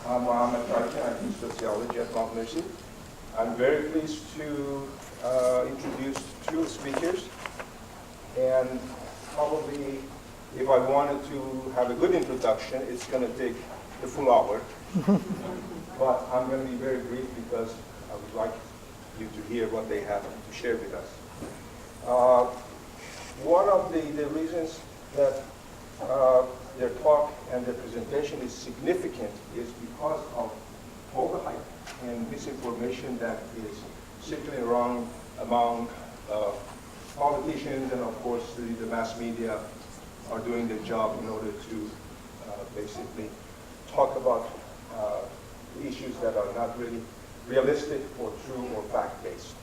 I'm Mohammed Tarkan. I teach sociology at Mount Mercy. I'm very pleased to introduce two speakers. And probably, if I wanted to have a good introduction, it's going to take the full hour. But I'm going to be very brief because I would like you to hear what they have to share with us. One of the reasons that their talk and their presentation is significant is because of all the hype and misinformation that is circling around among politicians, and of course the mass media are doing their job in order to basically talk about issues that are not really realistic or true or fact-based.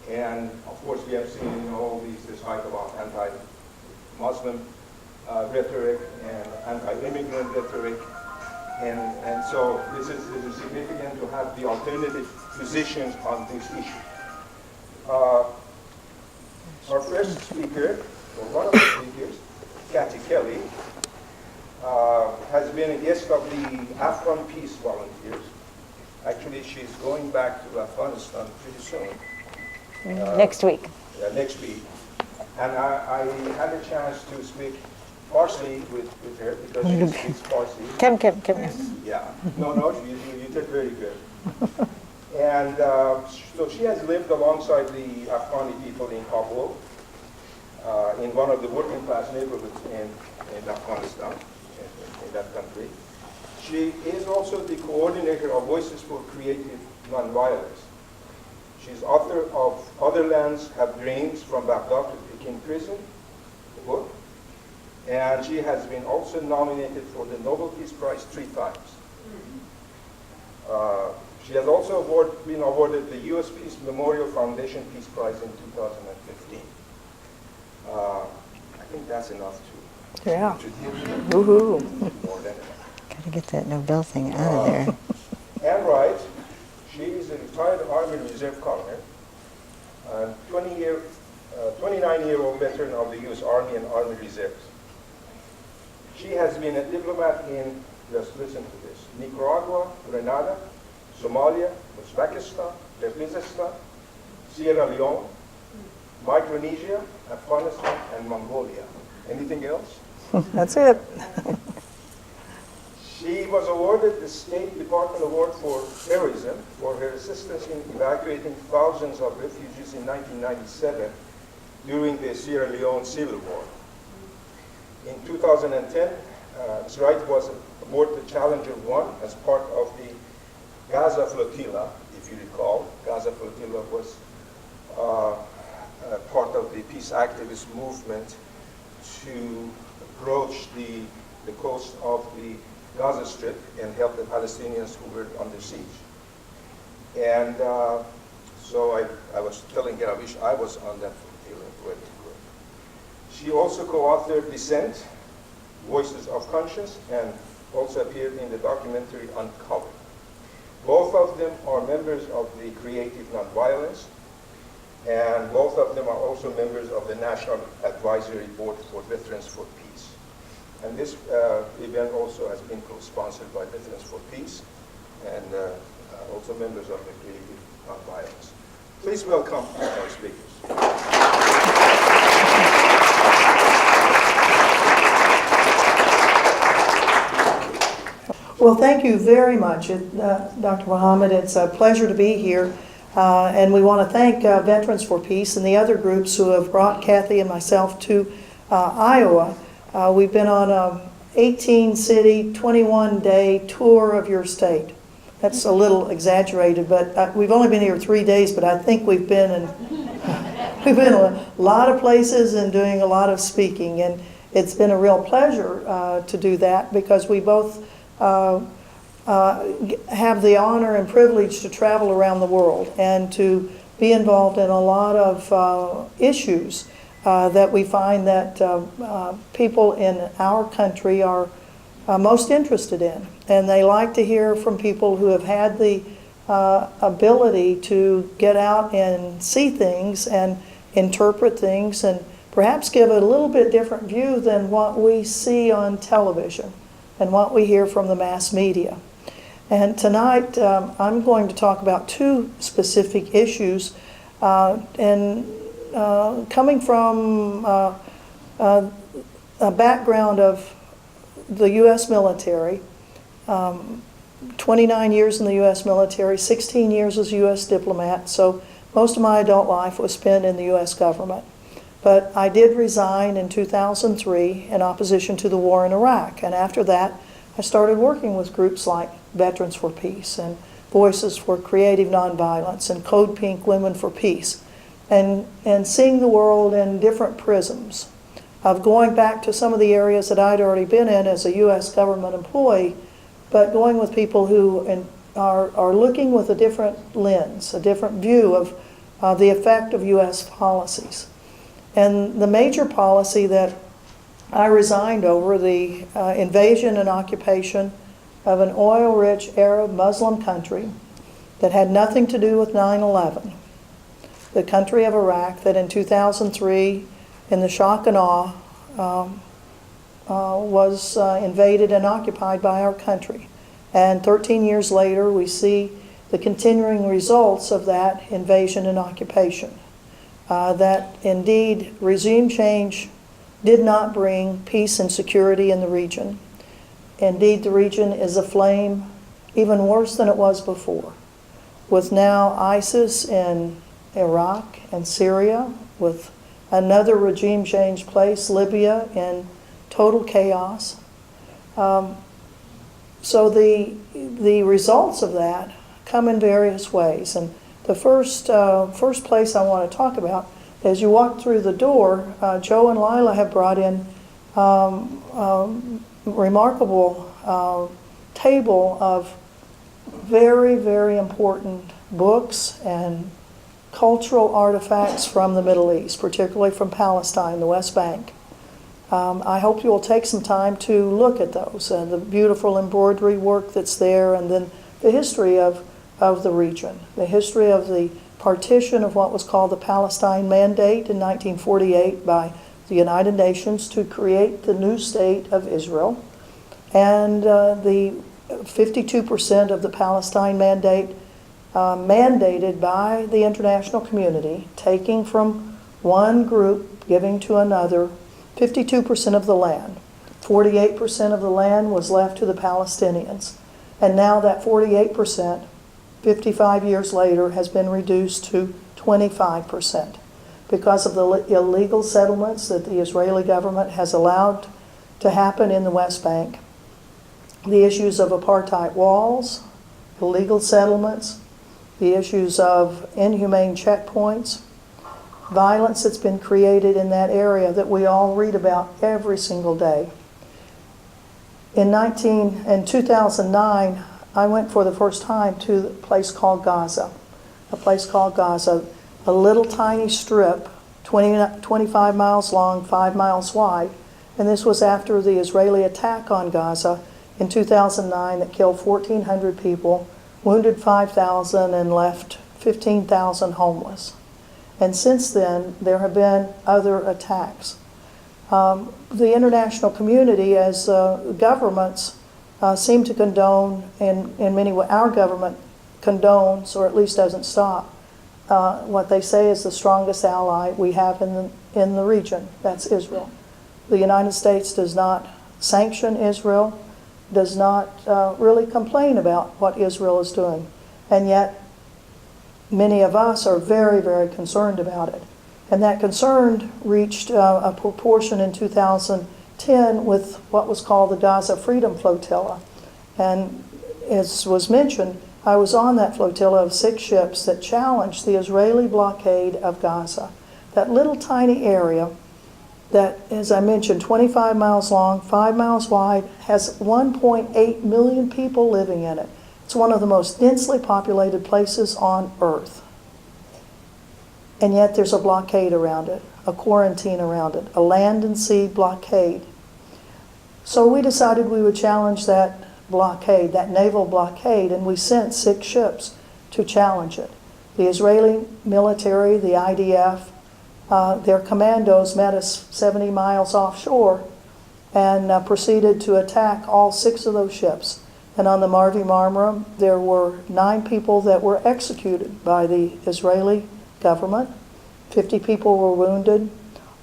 And of course we have seen all this hype about anti-Muslim rhetoric and anti-immigrant rhetoric. And so this is significant to have the alternative positions on this issue. Our first speaker, or one of the speakers, Kathy Kelly, has been a guest of the Afghan Peace Volunteers. Actually, she's going back to Afghanistan pretty soon. Next week. Next week. And I had a chance to speak Farsi with her because she speaks Farsi. Come. Yeah. No, you did very good. And so she has lived alongside the Afghani people in Kabul, in one of the working class neighborhoods in Afghanistan, in that country. She is also the coordinator of Voices for Creative Nonviolence. She's author of Other Lands Have Dreams, From Baghdad to Peking Prison, the book. And she has been also nominated for the Nobel Peace Prize 3 times. She has also been awarded the U.S. Peace Memorial Foundation Peace Prize in 2015. I think that's enough to introduce her. Woohoo. More than enough. Gotta get that Nobel thing out of there. Anne Wright, she is a retired Army Reserve colonel, and 29-year-old veteran of the U.S. Army and Army Reserves. She has been a diplomat in, just listen to this, Nicaragua, Grenada, Somalia, Uzbekistan, Kyrgyzstan, Sierra Leone, Micronesia, Afghanistan, and Mongolia. Anything else? That's it. She was awarded the State Department Award for Terrorism for her assistance in evacuating thousands of refugees in 1997 during the Sierra Leone Civil War. In 2010, Ms. Wright was aboard the Challenger 1 as part of the Gaza Flotilla, if you recall. Gaza Flotilla was part of the peace activist movement to approach the coast of the Gaza Strip and help the Palestinians who were under siege. And so I was telling Garavish I was on that flotilla where to go. She also co-authored Dissent, Voices of Conscience, and also appeared in the documentary Uncovered. Both of them are members of the Creative Nonviolence, and both of them are also members of the National Advisory Board for Veterans for Peace. And this event also has been co-sponsored by Veterans for Peace and also members of the Creative Nonviolence. Please welcome our speakers. Well, thank you very much, Dr. Mohammed. It's a pleasure to be here. And we want to thank Veterans for Peace and the other groups who have brought Kathy and myself to Iowa. We've been on an 18-city, 21-day tour of your state. That's a little exaggerated, but we've only been here 3 days, but I think we've been in a lot of places and doing a lot of speaking. And it's been a real pleasure to do that because we both have the honor and privilege to travel around the world and to be involved in a lot of issues that we find that people in our country are most interested in. And they like to hear from people who have had the ability to get out and see things and interpret things and perhaps give a little bit different view than what we see on television and what we hear from the mass media. And tonight, I'm going to talk about two specific issues, and coming from a background of the U.S. military, 29 years in the U.S. military, 16 years as a U.S. diplomat, so most of my adult life was spent in the U.S. government. But I did resign in 2003 in opposition to the war in Iraq, and after that I started working with groups like Veterans for Peace and Voices for Creative Nonviolence and Code Pink Women for Peace, and seeing the world in different prisms, of going back to some of the areas that I'd already been in as a U.S. government employee, but going with people who are looking with a different lens, a different view of the effect of U.S. policies. And the major policy that I resigned over, the invasion and occupation of an oil-rich Arab Muslim country that had nothing to do with 9/11, the country of Iraq that in 2003, in the shock and awe, was invaded and occupied by our country. And 13 years later, we see the continuing results of that invasion and occupation. That indeed regime change did not bring peace and security in the region. Indeed, the region is aflame even worse than it was before, with now ISIS in Iraq and Syria, with another regime change place, Libya, in total chaos. So the results of that come in various ways. And the first place I want to talk about, as you walk through the door, Joe and Lila have brought in remarkable table of very, very important books and cultural artifacts from the Middle East, particularly from Palestine, the West Bank. I hope you will take some time to look at those, the beautiful embroidery work that's there, and then the history of the region, the history of the partition of what was called the Palestine Mandate in 1948 by the United Nations to create the new state of Israel, and the 52% of the Palestine Mandate mandated by the international community, taking from one group, giving to another, 52% of the land. 48% of the land was left to the Palestinians. And now that 48%, 55 years later, has been reduced to 25% because of the illegal settlements that the Israeli government has allowed to happen in the West Bank. The issues of apartheid walls, illegal settlements, the issues of inhumane checkpoints, violence that's been created in that area that we all read about every single day. In 2009, I went for the first time to a place called Gaza. A little tiny strip, 25 miles long, 5 miles wide. And this was after the Israeli attack on Gaza in 2009 that killed 1,400 people, wounded 5,000, and left 15,000 homeless. And since then, there have been other attacks. The international community, as governments, seem to condone, in many ways, our government condones, or at least doesn't stop, what they say is the strongest ally we have in the region. That's Israel. The United States does not sanction Israel, does not really complain about what Israel is doing. And yet, many of us are very, very concerned about it. And that concern reached a proportion in 2010 with what was called the Gaza Freedom Flotilla. And as was mentioned, I was on that flotilla of 6 ships that challenged the Israeli blockade of Gaza. That little tiny area that, as I mentioned, 25 miles long, 5 miles wide, has 1.8 million people living in it. It's one of the most densely populated places on earth. And yet there's a blockade around it, a quarantine around it, a land and sea blockade. So we decided we would challenge that blockade, that naval blockade, and we sent 6 ships to challenge it. The Israeli military, the IDF, their commandos met us 70 miles offshore and proceeded to attack all 6 of those ships. And on the Mavi Marmara, there were 9 people that were executed by the Israeli government. 50 people were wounded.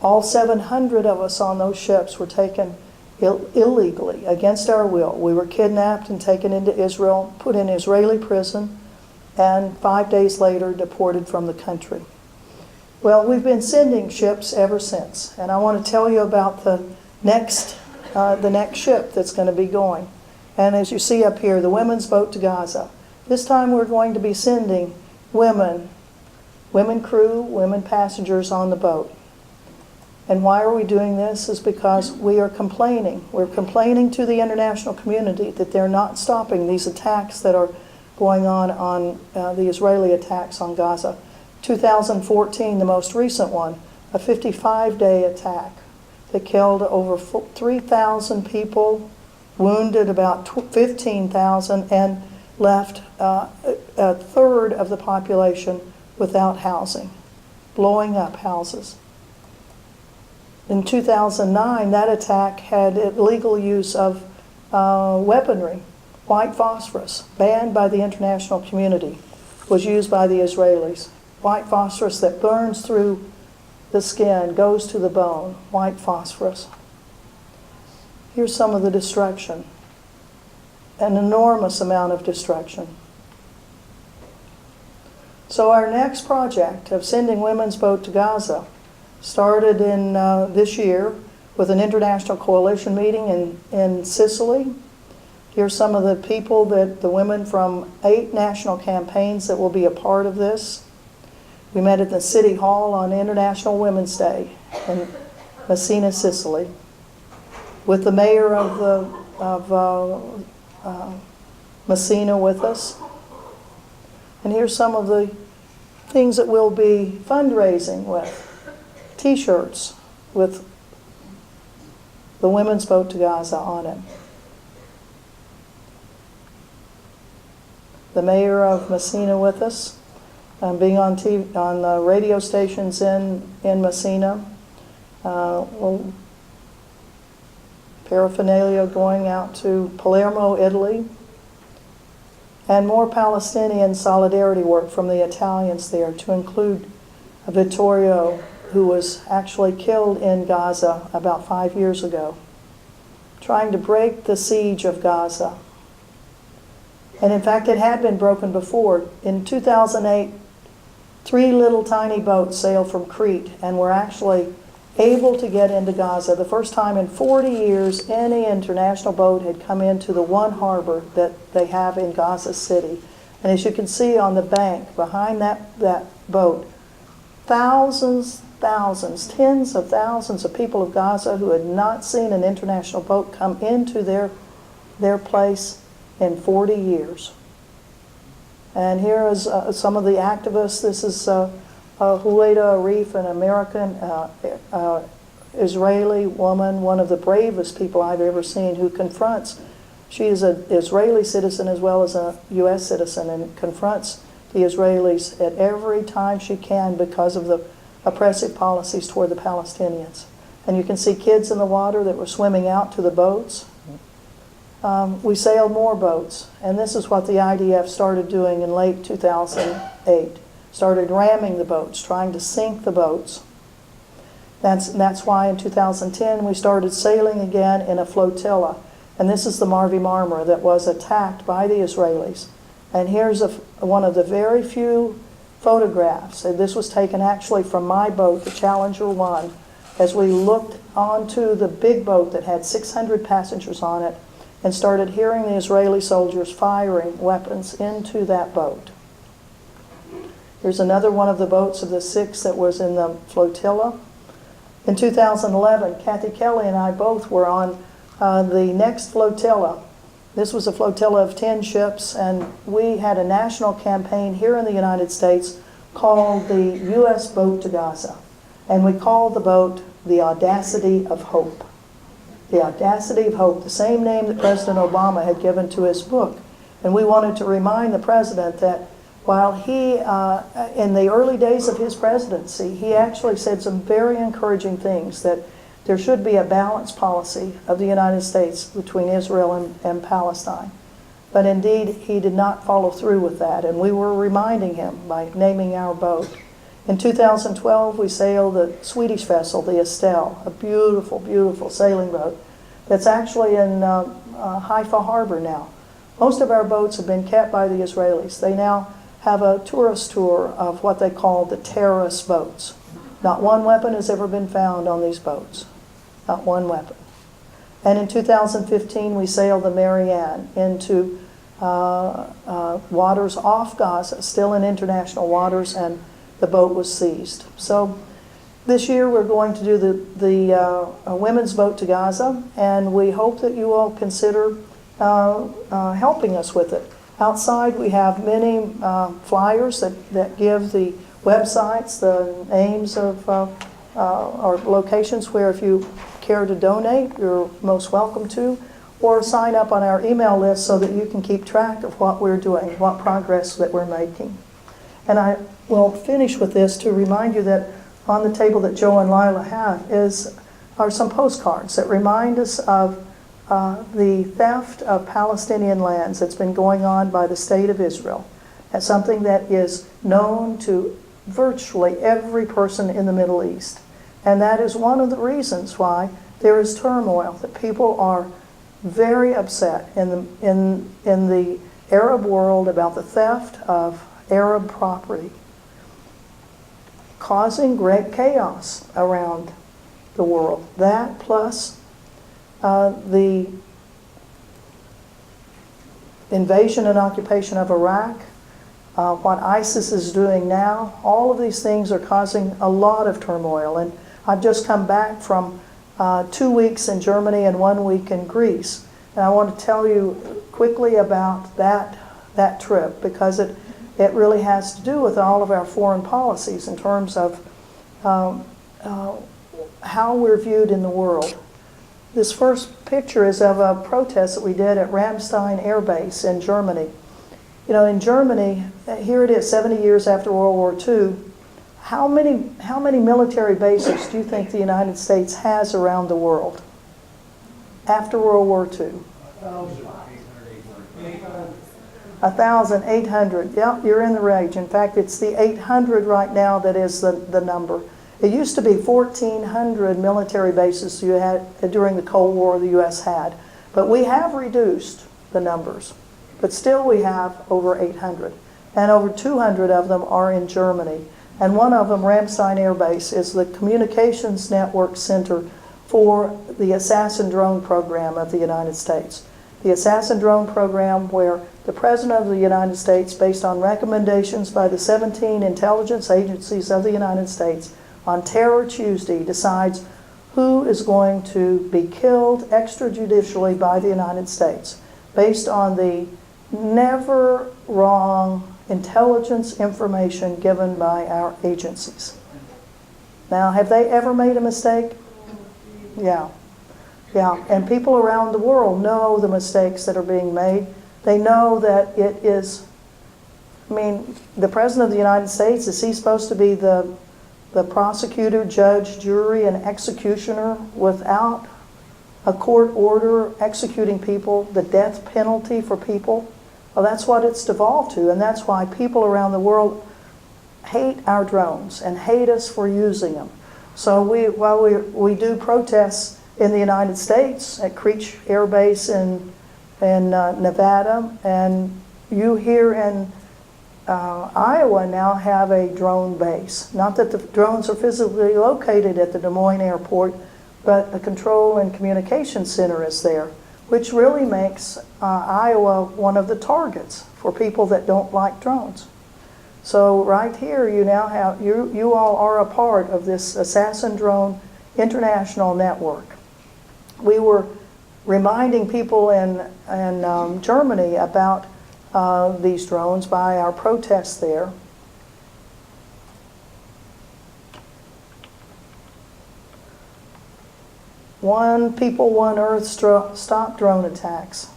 All 700 of us on those ships were taken illegally, against our will. We were kidnapped and taken into Israel, put in Israeli prison, and 5 days later deported from the country. Well, we've been sending ships ever since, and I want to tell you about the next ship that's going to be going. And as you see up here, the Women's Boat to Gaza. This time we're going to be sending women crew, women passengers on the boat. And why are we doing this? Is because we are complaining. We're complaining to the international community that they're not stopping these attacks that are going on the Israeli attacks on Gaza. 2014, the most recent one, a 55-day attack that killed over 3,000 people, wounded about 15,000, and left a third of the population without housing, blowing up houses. In 2009, that attack had illegal use of weaponry. White phosphorus, banned by the international community, was used by the Israelis. White phosphorus that burns through the skin, goes to the bone, white phosphorus. Here's some of the destruction. An enormous amount of destruction. So our next project of sending Women's Boat to Gaza started in this year with an international coalition meeting in Sicily. Here's some of the people, the women from 8 national campaigns that will be a part of this. We met at the City Hall on International Women's Day in Messina, Sicily, with the mayor of Messina with us. And here's some of the things that we'll be fundraising with. T-shirts with the Women's Boat to Gaza on it. The mayor of Messina with us, being on TV, on the radio stations in Messina. Paraphernalia going out to Palermo, Italy. And more Palestinian solidarity work from the Italians there, to include Vittorio, who was actually killed in Gaza about 5 years ago, trying to break the siege of Gaza. And in fact, it had been broken before. In 2008, 3 little tiny boats sailed from Crete and were actually able to get into Gaza. The first time in 40 years any international boat had come into the one harbor that they have in Gaza City. And as you can see on the bank behind that boat, thousands, tens of thousands of people of Gaza who had not seen an international boat come into their place in 40 years. And here is some of the activists. This is Huwaida Arif, an American Israeli woman, one of the bravest people I've ever seen, who confronts, she is an Israeli citizen as well as a U.S. citizen, and confronts the Israelis at every time she can because of the oppressive policies toward the Palestinians. And you can see kids in the water that were swimming out to the boats. We sailed more boats, and this is what the IDF started doing in late 2008. Started ramming the boats, trying to sink the boats. That's why in 2010 we started sailing again in a flotilla. And this is the Mavi Marmara that was attacked by the Israelis. And here's one of the very few photographs. And this was taken actually from my boat, the Challenger 1, as we looked onto the big boat that had 600 passengers on it and started hearing the Israeli soldiers firing weapons into that boat. Here's another one of the boats of the 6 that was in the flotilla. In 2011, Kathy Kelly and I both were on the next flotilla. This was a flotilla of 10 ships, and we had a national campaign here in the United States called the U.S. Boat to Gaza. And we called the boat the Audacity of Hope. The Audacity of Hope, the same name that President Obama had given to his book. And we wanted to remind the president that while he, in the early days of his presidency, he actually said some very encouraging things, that there should be a balanced policy of the United States between Israel and Palestine. But indeed, he did not follow through with that, and we were reminding him by naming our boat. In 2012, we sailed the Swedish vessel, the Estelle, a beautiful, beautiful sailing boat that's actually in Haifa Harbor now. Most of our boats have been kept by the Israelis. They now have a tourist tour of what they call the terrorist boats. Not one weapon has ever been found on these boats. Not one weapon. And in 2015, we sailed the Marianne into waters off Gaza, still in international waters, and the boat was seized. So this year we're going to do the women's boat to Gaza, and we hope that you all consider helping us with it. Outside we have many flyers that give the websites, the names of or locations where if you care to donate, you're most welcome to, or sign up on our email list so that you can keep track of what we're doing, what progress that we're making. And I will finish with this to remind you that on the table that Joe and Lila have are some postcards that remind us of the theft of Palestinian lands that's been going on by the State of Israel. That's something that is known to virtually every person in the Middle East. And that is one of the reasons why there is turmoil, that people are very upset in the Arab world about the theft of Arab property, causing great chaos around the world. That plus the invasion and occupation of Iraq, what ISIS is doing now, all of these things are causing a lot of turmoil. And I've just come back from 2 weeks in Germany and 1 week in Greece. And I want to tell you quickly about that trip, because it really has to do with all of our foreign policies in terms of how we're viewed in the world. This first picture is of a protest that we did at Ramstein Air Base in Germany. You know, in Germany, here it is 70 years after World War II, how many military bases do you think the United States has around the world after World War II? 1,800. Yeah, you're in the range. In fact, it's the 800 right now that is the number. It used to be 1,400 military bases you had during the Cold War the U.S. had. But we have reduced the numbers. But still we have over 800. And over 200 of them are in Germany. And one of them, Ramstein Air Base, is the Communications Network Center for the Assassin Drone Program of the United States. The Assassin Drone Program, where the President of the United States, based on recommendations by the 17 intelligence agencies of the United States, on Terror Tuesday decides who is going to be killed extrajudicially by the United States, based on the never wrong intelligence information given by our agencies. Now, have they ever made a mistake? Yeah. Yeah, and people around the world know the mistakes that are being made. They know that it is, I mean, the President of the United States, is he supposed to be the prosecutor, judge, jury, and executioner without a court order executing people, the death penalty for people? Well, that's what it's devolved to, and that's why people around the world hate our drones and hate us for using them. So while we do protests in the United States at Creech Air Base in Nevada, and you here in Iowa now have a drone base. Not that the drones are physically located at the Des Moines airport, but a control and communication center is there, which really makes Iowa one of the targets for people that don't like drones. So right here, you now have, you all are a part of this Assassin Drone International Network. We were reminding people in Germany about these drones by our protests there. One People, One Earth Stop Drone Attacks.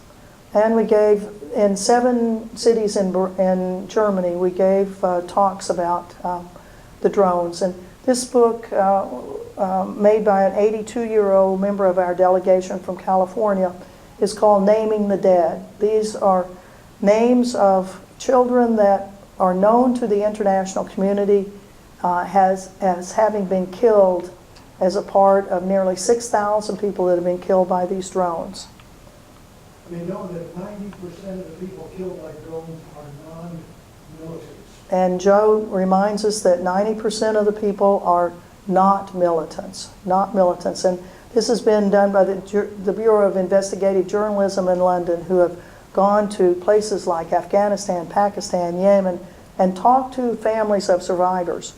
And we gave, in 7 cities in Germany, we gave talks about the drones. And this book, made by an 82-year-old member of our delegation from California, is called Naming the Dead. These are names of children that are known to the international community as having been killed as a part of nearly 6,000 people that have been killed by these drones. We know that 90% of the people killed by drones are non-militaries. And Joe reminds us that 90% of the people are not militants, And this has been done by the Bureau of Investigative Journalism in London, who have gone to places like Afghanistan, Pakistan, Yemen, and talked to families of survivors,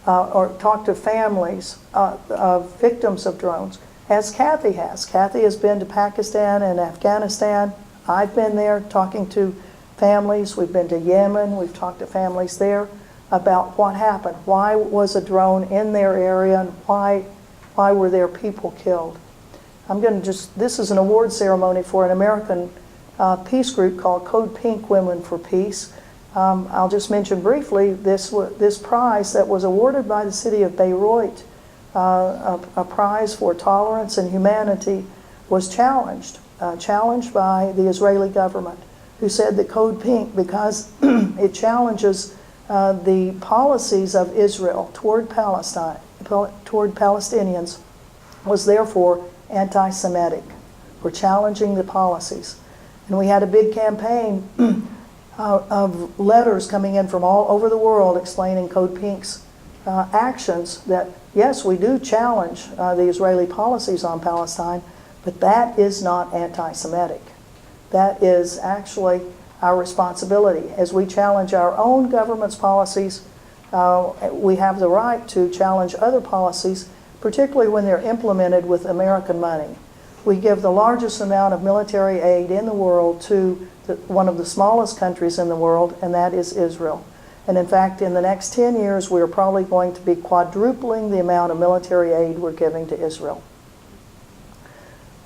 or talked to families of victims of drones, as Kathy has. Kathy has been to Pakistan and Afghanistan. I've been there talking to families. We've been to Yemen. We've talked to families there about what happened. Why was a drone in their area, and why were their people killed? This is an award ceremony for an American peace group called Code Pink Women for Peace. I'll just mention briefly this prize that was awarded by the city of Beirut, a prize for tolerance and humanity, was challenged by the Israeli government, who said that Code Pink, because it challenges the policies of Israel toward Palestine, toward Palestinians, was therefore anti-Semitic. We're challenging the policies. And we had a big campaign of letters coming in from all over the world explaining Code Pink's actions, that yes, we do challenge the Israeli policies on Palestine, but that is not anti-Semitic. That is actually our responsibility. As we challenge our own government's policies, we have the right to challenge other policies, particularly when they're implemented with American money. We give the largest amount of military aid in the world to one of the smallest countries in the world, and that is Israel. And in fact, in the next 10 years, we're probably going to be quadrupling the amount of military aid we're giving to Israel.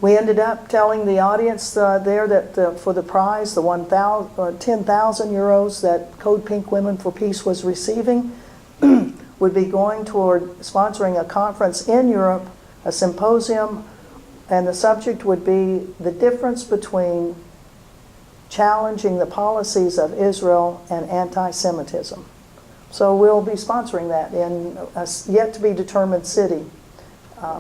We ended up telling the audience there that for the prize, the 10,000 euros that Code Pink Women for Peace was receiving, would be going toward sponsoring a conference in Europe, a symposium, and the subject would be the difference between challenging the policies of Israel and anti-Semitism. So we'll be sponsoring that in a yet to be determined city.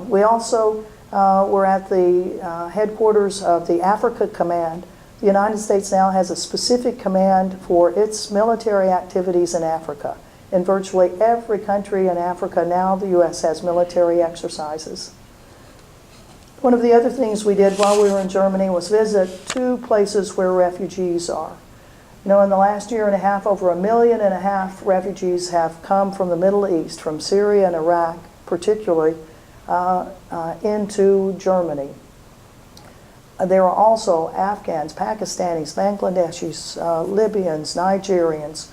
We also were at the headquarters of the Africa Command. The United States now has a specific command for its military activities in Africa. In virtually every country in Africa now, the U.S. has military exercises. One of the other things we did while we were in Germany was visit 2 places where refugees are. You know, in the last year and a half, over 1.5 million refugees have come from the Middle East, from Syria and Iraq particularly, into Germany. There are also Afghans, Pakistanis, Bangladeshis, Libyans, Nigerians,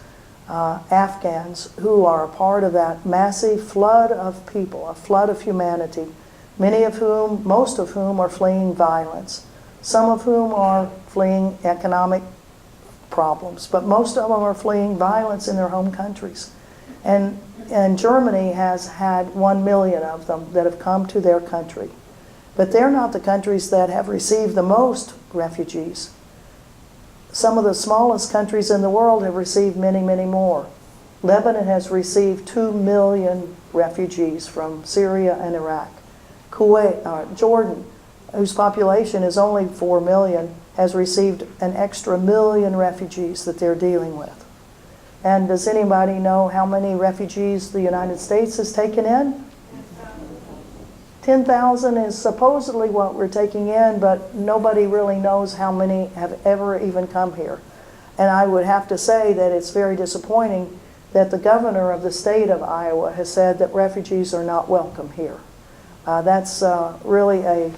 Afghans who are a part of that massive flood of people, a flood of humanity, most of whom are fleeing violence, some of whom are fleeing economic problems, but most of them are fleeing violence in their home countries. And Germany has had 1 million of them that have come to their country. But they're not the countries that have received the most refugees. Some of the smallest countries in the world have received many, many more. Lebanon has received 2 million refugees from Syria and Iraq. Jordan, whose population is only 4 million, has received an extra 1 million refugees that they're dealing with. And does anybody know how many refugees the United States has taken in? 10,000 is supposedly what we're taking in, but nobody really knows how many have ever even come here. And I would have to say that it's very disappointing that the governor of the state of Iowa has said that refugees are not welcome here. That's really a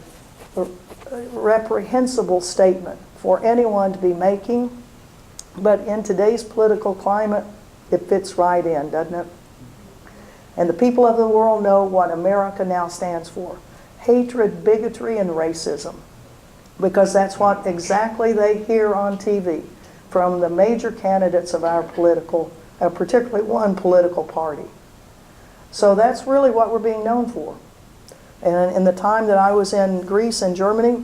reprehensible statement for anyone to be making. But in today's political climate, it fits right in, doesn't it? And the people of the world know what America now stands for: hatred, bigotry, and racism. Because that's what exactly they hear on TV from the major candidates of our particularly one political party. So that's really what we're being known for. And in the time that I was in Greece and Germany,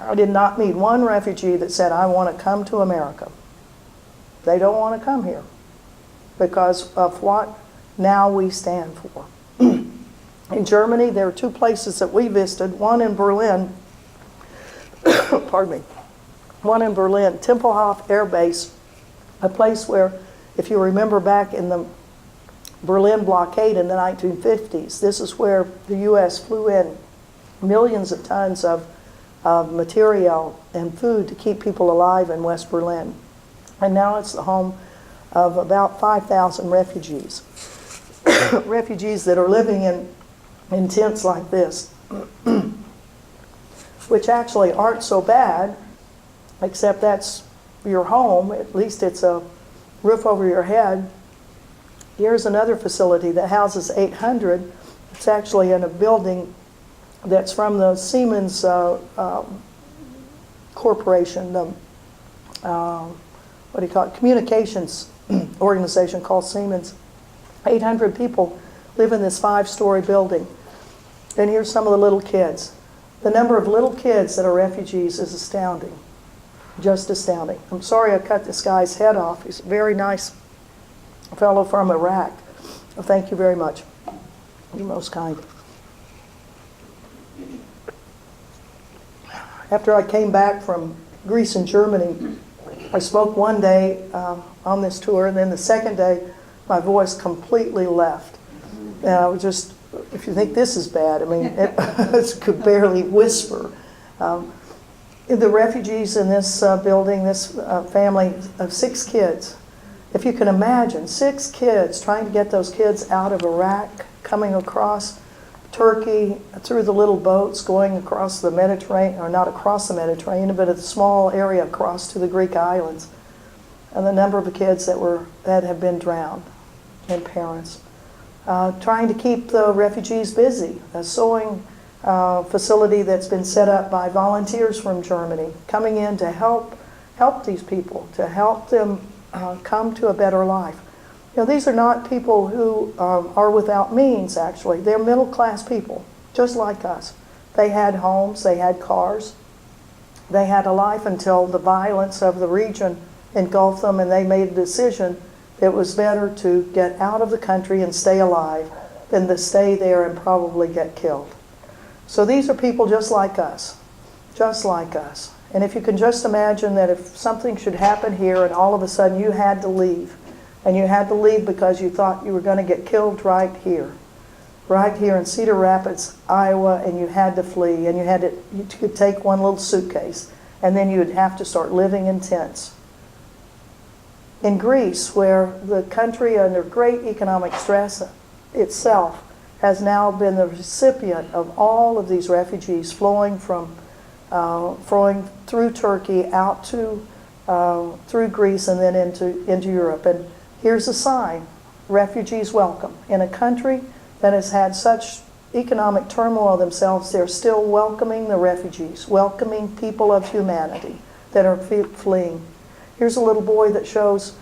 I did not meet one refugee that said, "I want to come to America." They don't want to come here because of what now we stand for. In Germany, there are two places that we visited, one in Berlin, pardon me, one in Berlin, Tempelhof Air Base, a place where, if you remember back in the Berlin blockade in the 1950s, this is where the U.S. flew in millions of tons of material and food to keep people alive in West Berlin. And now it's the home of about 5,000 refugees. Refugees that are living in tents like this, which actually aren't so bad, except that's your home. At least it's a roof over your head. Here's another facility that houses 800. It's actually in a building that's from the Siemens Corporation, the what do you call it, communications organization called Siemens. 800 people live in this 5-story building. And here's some of the little kids. The number of little kids that are refugees is astounding, just astounding. I'm sorry I cut this guy's head off. He's a very nice fellow from Iraq. Well, thank you very much. You're most kind. After I came back from Greece and Germany, I spoke one day on this tour, and then the second day, my voice completely left. And I was just, if you think this is bad, I mean, I could barely whisper. The refugees in this building, this family of 6 kids, if you can imagine, 6 kids trying to get those kids out of Iraq, coming across Turkey, through the little boats, going across the Mediterranean, or not across the Mediterranean, but a small area across to the Greek islands. And the number of kids that have been drowned, and parents. Trying to keep the refugees busy. A sewing facility that's been set up by volunteers from Germany, coming in to help these people, to help them come to a better life. You know, these are not people who are without means, actually. They're middle-class people, just like us. They had homes, they had cars, they had a life until the violence of the region engulfed them, and they made a decision that it was better to get out of the country and stay alive than to stay there and probably get killed. So these are people just like us, just like us. And if you can just imagine that if something should happen here and all of a sudden you had to leave, and you had to leave because you thought you were going to get killed right here in Cedar Rapids, Iowa, and you had to flee, and you could take one little suitcase, and then you would have to start living in tents. In Greece, where the country under great economic stress itself has now been the recipient of all of these refugees flowing through Turkey out to through Greece and then into Europe. And here's a sign: refugees welcome. In a country that has had such economic turmoil themselves, they're still welcoming the refugees, welcoming people of humanity that are fleeing. Here's a little boy that shows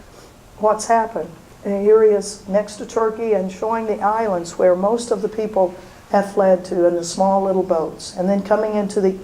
what's happened. And here he is next to Turkey and showing the islands where most of the people have fled to in the small little boats. And then coming into the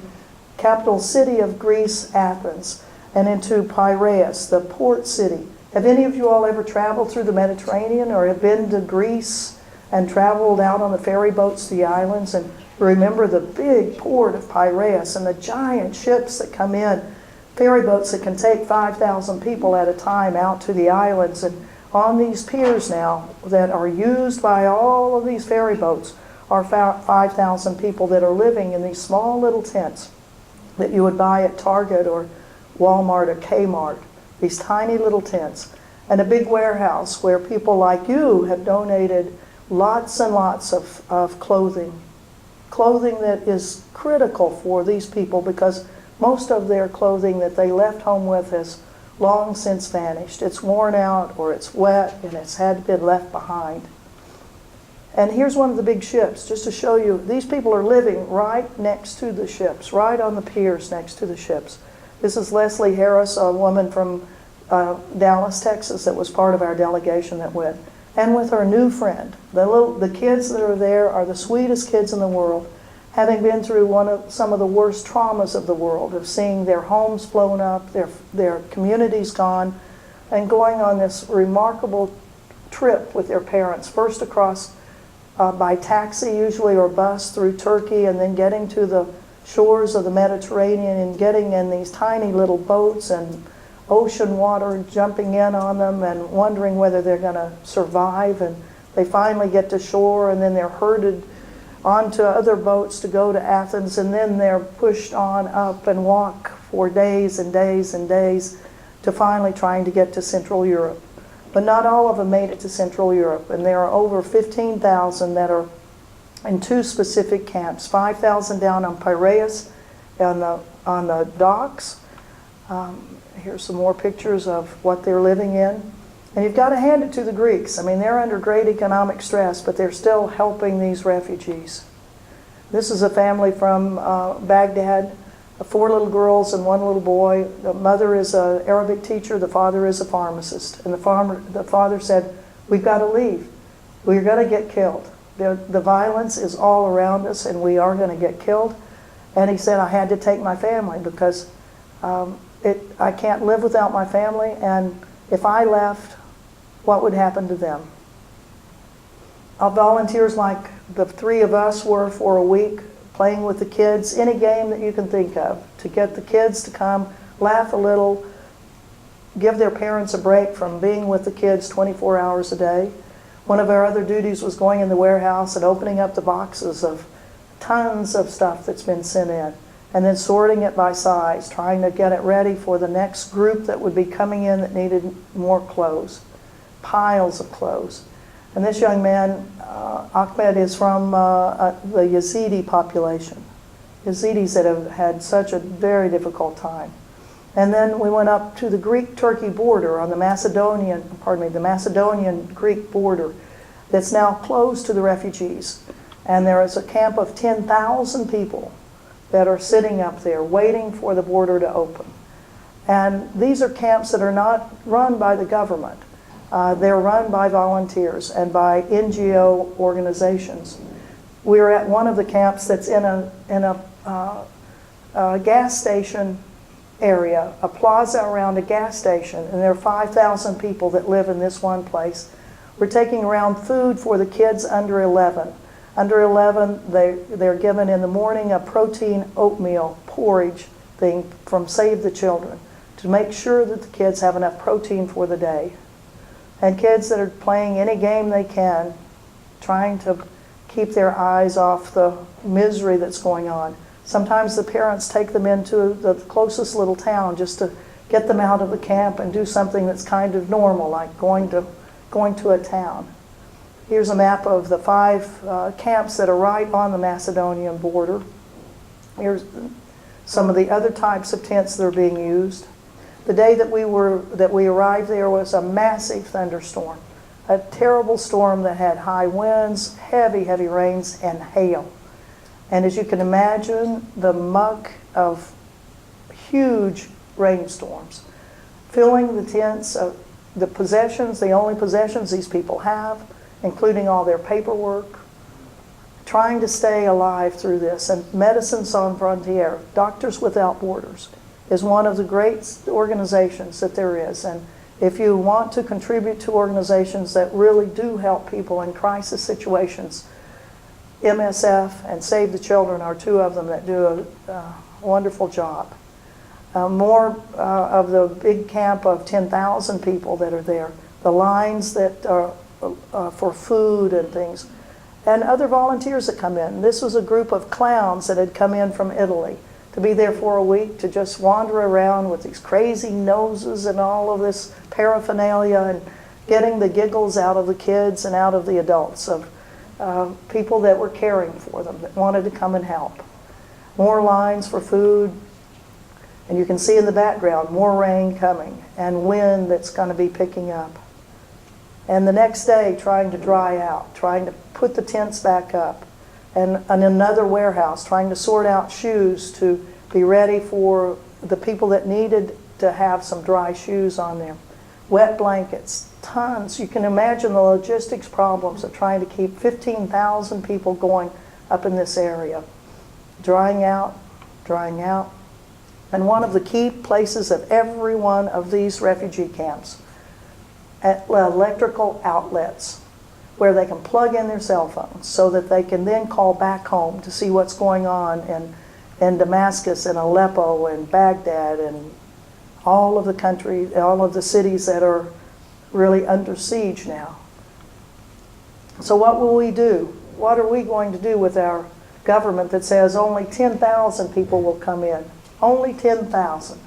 capital city of Greece, Athens, and into Piraeus, the port city. Have any of you all ever traveled through the Mediterranean or have been to Greece and traveled out on the ferry boats to the islands and remember the big port of Piraeus and the giant ships that come in, ferry boats that can take 5,000 people at a time out to the islands? And on these piers now that are used by all of these ferry boats are 5,000 people that are living in these small little tents that you would buy at Target or Walmart or Kmart, these tiny little tents, and a big warehouse where people like you have donated lots and lots of clothing that is critical for these people because most of their clothing that they left home with has long since vanished. It's worn out or it's wet and it's had been left behind. And here's one of the big ships, just to show you, these people are living right next to the ships, right on the piers next to the ships. This is Leslie Harris, a woman from Dallas, Texas, that was part of our delegation that went, and with her new friend. The kids that are there are the sweetest kids in the world, having been through some of the worst traumas of the world, of seeing their homes blown up, their communities gone, and going on this remarkable trip with their parents, first across by taxi usually or bus through Turkey, and then getting to the shores of the Mediterranean and getting in these tiny little boats and ocean water jumping in on them and wondering whether they're going to survive. And they finally get to shore, and then they're herded onto other boats to go to Athens, and then they're pushed on up and walk for days and days and days to finally trying to get to Central Europe. But not all of them made it to Central Europe, and there are over 15,000 that are in two specific camps, 5,000 down on Piraeus on the docks. Here's some more pictures of what they're living in. And you've got to hand it to the Greeks. I mean, they're under great economic stress, but they're still helping these refugees. This is a family from Baghdad, 4 little girls and 1 little boy. The mother is an Arabic teacher, the father is a pharmacist. And the father said, we've got to leave. We're going to get killed. The violence is all around us, and we are going to get killed. And he said, I had to take my family because I can't live without my family, and if I left, what would happen to them? Volunteers like the 3 of us were for a week, playing with the kids, any game that you can think of, to get the kids to come, laugh a little, give their parents a break from being with the kids 24 hours a day. One of our other duties was going in the warehouse and opening up the boxes of tons of stuff that's been sent in, and then sorting it by size, trying to get it ready for the next group that would be coming in that needed more clothes, piles of clothes. And this young man, Ahmed, is from the Yazidi population. Yazidis that have had such a very difficult time. And then we went up to the Greek-Turkey border on the Macedonian-Greek border that's now closed to the refugees. And there is a camp of 10,000 people that are sitting up there waiting for the border to open. And these are camps that are not run by the government. They're run by volunteers and by NGO organizations. We're at one of the camps that's in a gas station area, a plaza around a gas station, and there are 5,000 people that live in this one place. We're taking around food for the kids under 11. Under 11, they're given in the morning a protein oatmeal porridge thing from Save the Children to make sure that the kids have enough protein for the day. And kids that are playing any game they can, trying to keep their eyes off the misery that's going on. Sometimes the parents take them into the closest little town just to get them out of the camp and do something that's kind of normal, like going to a town. Here's a map of the 5 camps that are right on the Macedonian border. Here's some of the other types of tents that are being used. The day that we arrived there was a massive thunderstorm, a terrible storm that had high winds, heavy rains, and hail. And as you can imagine, the muck of huge rainstorms filling the tents of the possessions, the only possessions these people have, including all their paperwork, trying to stay alive through this. And Médecins Sans Frontières, Doctors Without Borders, is one of the great organizations that there is. And if you want to contribute to organizations that really do help people in crisis situations, MSF and Save the Children are 2 of them that do a wonderful job. More of the big camp of 10,000 people that are there, the lines that are for food and things, and other volunteers that come in. This was a group of clowns that had come in from Italy to be there for a week, to just wander around with these crazy noses and all of this paraphernalia and getting the giggles out of the kids and out of the adults of people that were caring for them, that wanted to come and help. More lines for food, and you can see in the background more rain coming and wind that's going to be picking up. And the next day trying to dry out, trying to put the tents back up, and in another warehouse trying to sort out shoes to be ready for the people that needed to have some dry shoes on there. Wet blankets, tons. You can imagine the logistics problems of trying to keep 15,000 people going up in this area. Drying out. And one of the key places of every one of these refugee camps electrical outlets where they can plug in their cell phones so that they can then call back home to see what's going on in Damascus and Aleppo and Baghdad and all of the country, all of the cities that are really under siege now. So what will we do? What are we going to do with our government that says only 10,000 people will come in? Only 10,000.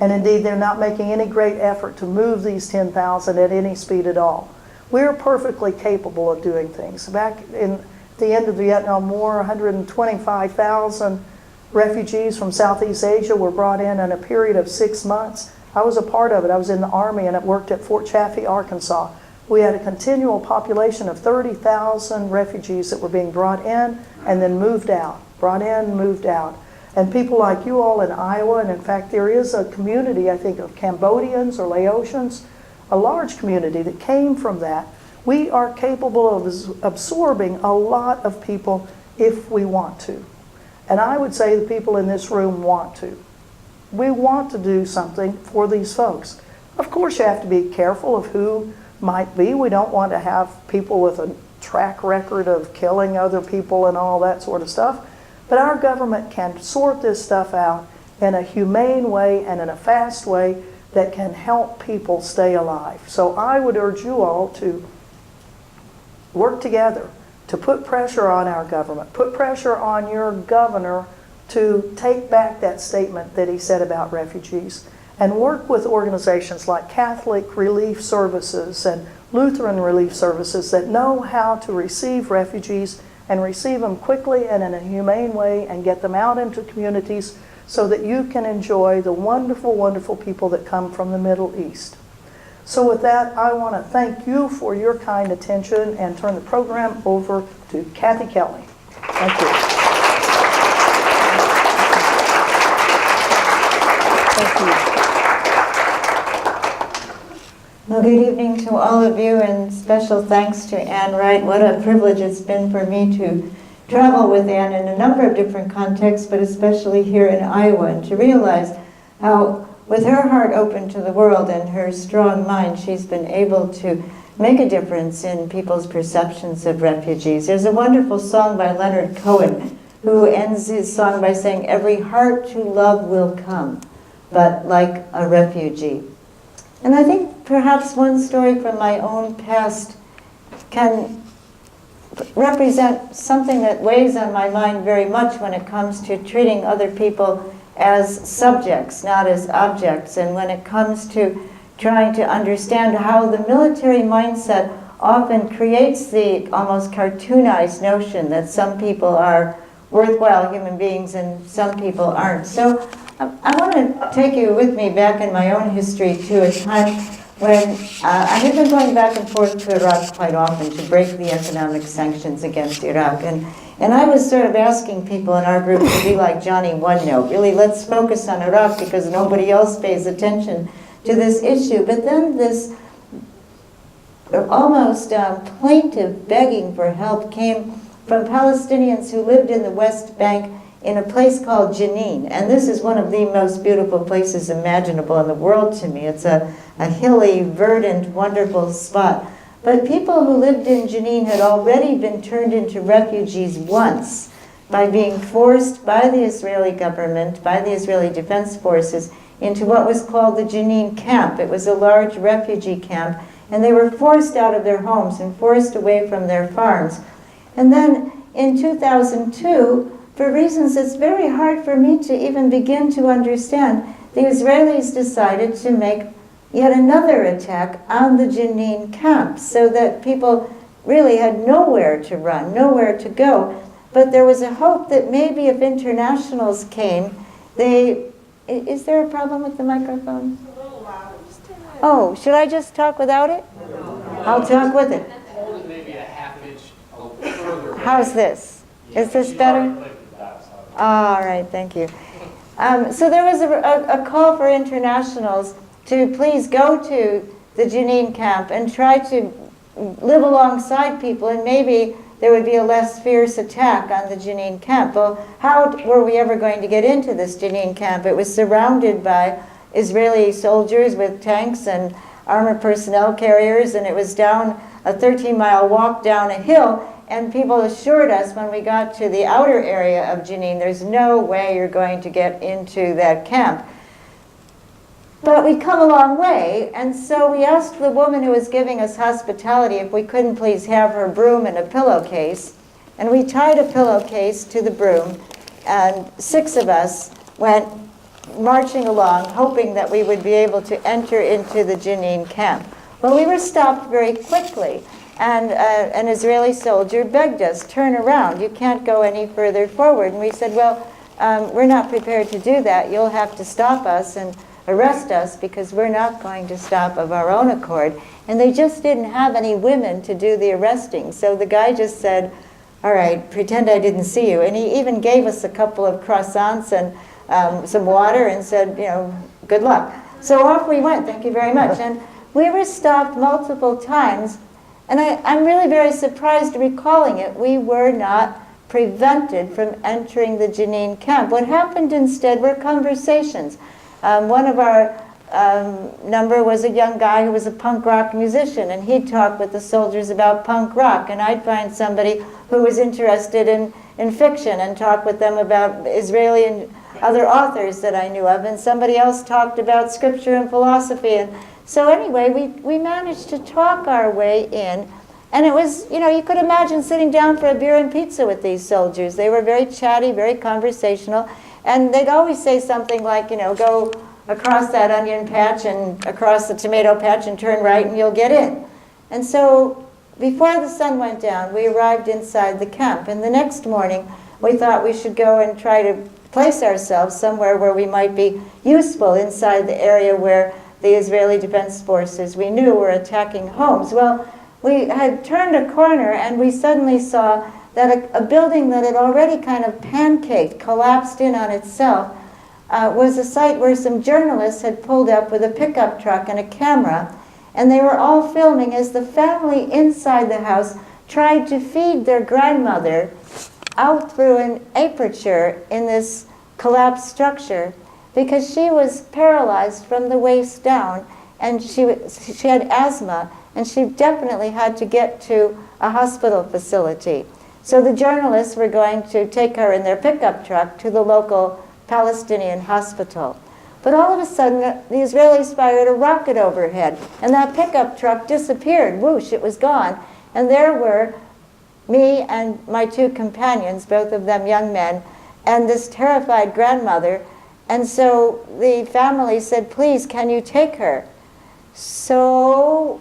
And indeed, they're not making any great effort to move these 10,000 at any speed at all. We're perfectly capable of doing things. Back in the end of the Vietnam War, 125,000 refugees from Southeast Asia were brought in a period of 6 months. I was a part of it. I was in the Army and I worked at Fort Chaffee, Arkansas. We had a continual population of 30,000 refugees that were being brought in and then moved out. Brought in, moved out. And people like you all in Iowa, and in fact there is a community, I think, of Cambodians or Laotians, a large community that came from that. We are capable of absorbing a lot of people if we want to. And I would say the people in this room want to. We want to do something for these folks. Of course, you have to be careful of who might be. We don't want to have people with a track record of killing other people and all that sort of stuff. But our government can sort this stuff out in a humane way and in a fast way that can help people stay alive. So I would urge you all to work together to put pressure on our government, put pressure on your governor to take back that statement that he said about refugees, and work with organizations like Catholic Relief Services and Lutheran Relief Services that know how to receive refugees and receive them quickly and in a humane way and get them out into communities so that you can enjoy the wonderful, wonderful people that come from the Middle East. So with that, I want to thank you for your kind attention and turn the program over to Kathy Kelly. Thank you. Thank you. Well, good evening to all of you, and special thanks to Ann Wright. What a privilege it's been for me to travel with Ann in a number of different contexts, but especially here in Iowa, and to realize how, with her heart open to the world and her strong mind, she's been able to make a difference in people's perceptions of refugees. There's a wonderful song by Leonard Cohen, who ends his song by saying, "Every heart to love will come, but like a refugee." And I think perhaps one story from my own past can represent something that weighs on my mind very much when it comes to treating other people as subjects, not as objects, and when it comes to trying to understand how the military mindset often creates the almost cartoonized notion that some people are worthwhile human beings and some people aren't. So I want to take you with me back in my own history to a time when I had been going back and forth to Iraq quite often to break the economic sanctions against Iraq. And I was sort of asking people in our group to be like Johnny One Note. Really, let's focus on Iraq because nobody else pays attention to this issue. But then this almost plaintive begging for help came from Palestinians who lived in the West Bank in a place called Jenin. And this is one of the most beautiful places imaginable in the world to me. It's a hilly, verdant, wonderful spot. But people who lived in Jenin had already been turned into refugees once by being forced by the Israeli government, by the Israeli Defense Forces, into what was called the Jenin camp. It was a large refugee camp, and they were forced out of their homes and forced away from their farms. And then in 2002, for reasons it's very hard for me to even begin to understand, the Israelis decided to make yet another attack on the Jenin camp so that people really had nowhere to run, nowhere to go. But there was a hope that maybe if internationals came, is there a problem with the microphone? Oh, should I just talk without it? I'll talk with it. Hold it maybe a half inch further. How's this? Is this better? All right, thank you. So there was a call for internationals to please go to the Jenin camp and try to live alongside people, and maybe there would be a less fierce attack on the Jenin camp. Well, how were we ever going to get into this Jenin camp? It was surrounded by Israeli soldiers with tanks and armored personnel carriers, and it was down a 13-mile walk down a hill. And people assured us when we got to the outer area of Jenin, there's no way you're going to get into that camp. But we'd come a long way, and so we asked the woman who was giving us hospitality if we couldn't please have her broom and a pillowcase. And we tied a pillowcase to the broom, and 6 of us went marching along, hoping that we would be able to enter into the Jenin camp. Well, we were stopped very quickly, and an Israeli soldier begged us, turn around, you can't go any further forward. And we said, well, we're not prepared to do that. You'll have to stop us and arrest us because we're not going to stop of our own accord. And they just didn't have any women to do the arresting. So the guy just said, all right, pretend I didn't see you. And he even gave us a couple of croissants and some water and said, you know, good luck. So off we went, thank you very much. And we were stopped multiple times. And I'm really very surprised recalling it. We were not prevented from entering the Jenin camp. What happened instead were conversations. One of our number was a young guy who was a punk rock musician, and he'd talk with the soldiers about punk rock, and I'd find somebody who was interested in fiction and talk with them about Israeli and other authors that I knew of, and somebody else talked about scripture and philosophy. And so anyway, we managed to talk our way in, and it was, you know, you could imagine sitting down for a beer and pizza with these soldiers. They were very chatty, very conversational, and they'd always say something like, you know, go across that onion patch and across the tomato patch and turn right and you'll get in. And so before the sun went down, we arrived inside the camp, and the next morning we thought we should go and try to place ourselves somewhere where we might be useful inside the area where the Israeli Defense Forces we knew were attacking homes. Well, we had turned a corner and we suddenly saw that a building that had already kind of pancaked, collapsed in on itself, was a site where some journalists had pulled up with a pickup truck and a camera, and they were all filming as the family inside the house tried to feed their grandmother out through an aperture in this collapsed structure because she was paralyzed from the waist down, and she had asthma, and she definitely had to get to a hospital facility. So the journalists were going to take her in their pickup truck to the local Palestinian hospital. But all of a sudden, the Israelis fired a rocket overhead, and that pickup truck disappeared. Whoosh, it was gone. And there were me and my 2 companions, both of them young men, and this terrified grandmother. And so the family said, please, can you take her? So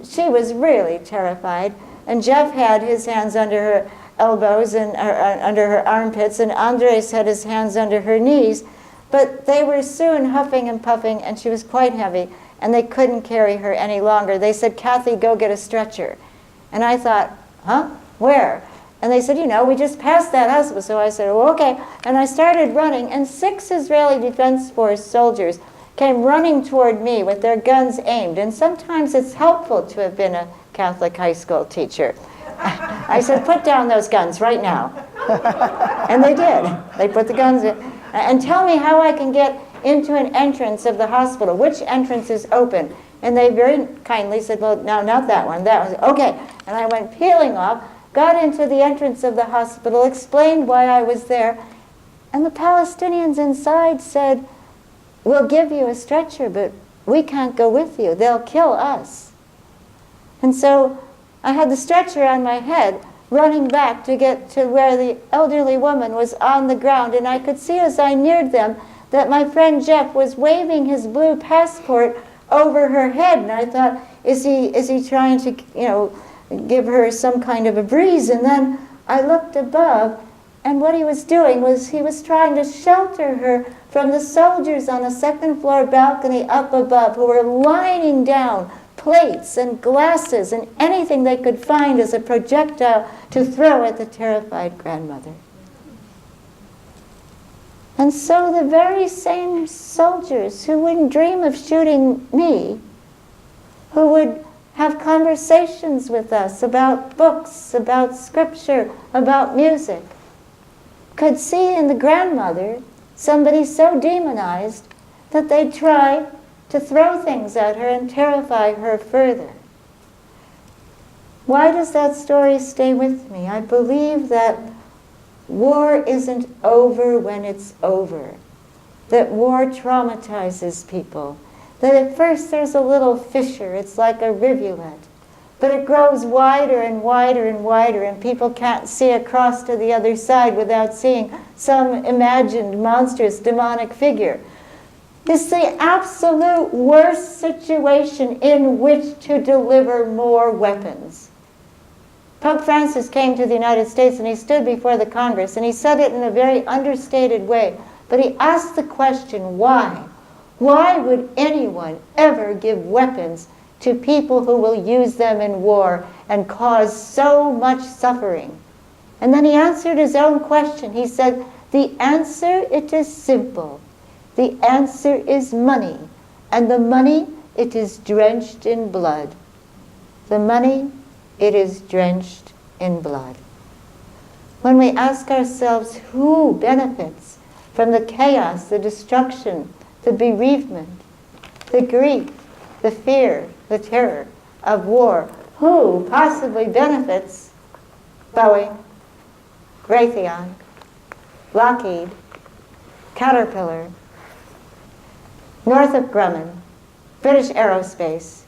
she was really terrified. And Jeff had his hands under her elbows and under her armpits, and Andres had his hands under her knees. But they were soon huffing and puffing, and she was quite heavy, and they couldn't carry her any longer. They said, Kathy, go get a stretcher. And I thought, huh? Where? And they said, you know, we just passed that hospital. So I said, well, okay. And I started running, and 6 Israeli Defense Force soldiers came running toward me with their guns aimed. And sometimes it's helpful to have been a Catholic high school teacher. I said, put down those guns right now. And they did. They put the guns in. And tell me how I can get into an entrance of the hospital. Which entrance is open? And they very kindly said, well, no, not that one. That was okay. And I went peeling off, got into the entrance of the hospital, explained why I was there. And the Palestinians inside said, we'll give you a stretcher, but we can't go with you. They'll kill us. And so I had the stretcher on my head, running back to get to where the elderly woman was on the ground, and I could see as I neared them that my friend Jeff was waving his blue passport over her head, and I thought, is he trying to, you know, give her some kind of a breeze? And then I looked above, and what he was doing was he was trying to shelter her from the soldiers on a second-floor balcony up above who were lining down plates and glasses and anything they could find as a projectile to throw at the terrified grandmother. And so the very same soldiers who wouldn't dream of shooting me, who would have conversations with us about books, about scripture, about music, could see in the grandmother somebody so demonized that they'd try to throw things at her and terrify her further. Why does that story stay with me? I believe that war isn't over when it's over, that war traumatizes people, that at first there's a little fissure, it's like a rivulet, but it grows wider and wider and wider, and people can't see across to the other side without seeing some imagined monstrous demonic figure. It's the absolute worst situation in which to deliver more weapons. Pope Francis came to the United States and he stood before the Congress and he said it in a very understated way, but he asked the question, why? Why would anyone ever give weapons to people who will use them in war and cause so much suffering? And then he answered his own question. He said, the answer, it is simple. The answer is money. And the money, it is drenched in blood. The money, it is drenched in blood. When we ask ourselves who benefits from the chaos, the destruction, the bereavement, the grief, the fear, the terror of war, who possibly benefits? Boeing, Raytheon, Lockheed, Caterpillar, Northrop Grumman, British Aerospace.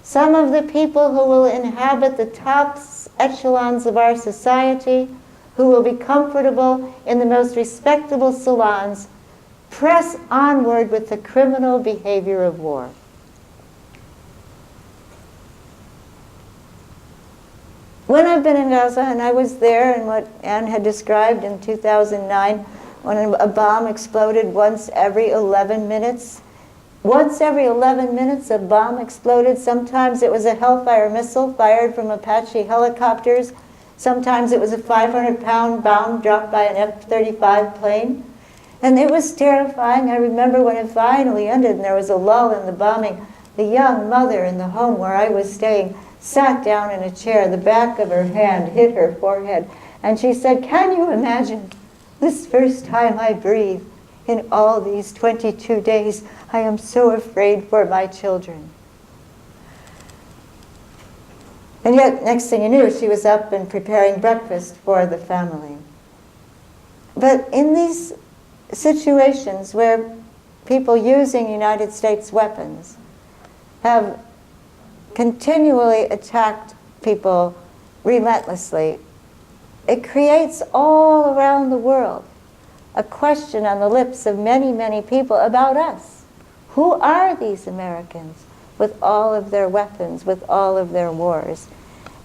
Some of the people who will inhabit the top echelons of our society, who will be comfortable in the most respectable salons, press onward with the criminal behavior of war. When I've been in Gaza, and I was there in what Anne had described in 2009, when a bomb exploded once every 11 minutes. Once every 11 minutes, a bomb exploded. Sometimes it was a Hellfire missile fired from Apache helicopters. Sometimes it was a 500-pound bomb dropped by an F-35 plane. And it was terrifying. I remember when it finally ended and there was a lull in the bombing, the young mother in the home where I was staying sat down in a chair. The back of her hand hit her forehead. And she said, "Can you imagine this first time I breathe in all these 22 days? I am so afraid for my children." And yet, next thing you knew, she was up and preparing breakfast for the family. But in these situations where people using United States weapons have continually attacked people relentlessly, it creates all around the world a question on the lips of many, many people about us. Who are these Americans with all of their weapons, with all of their wars?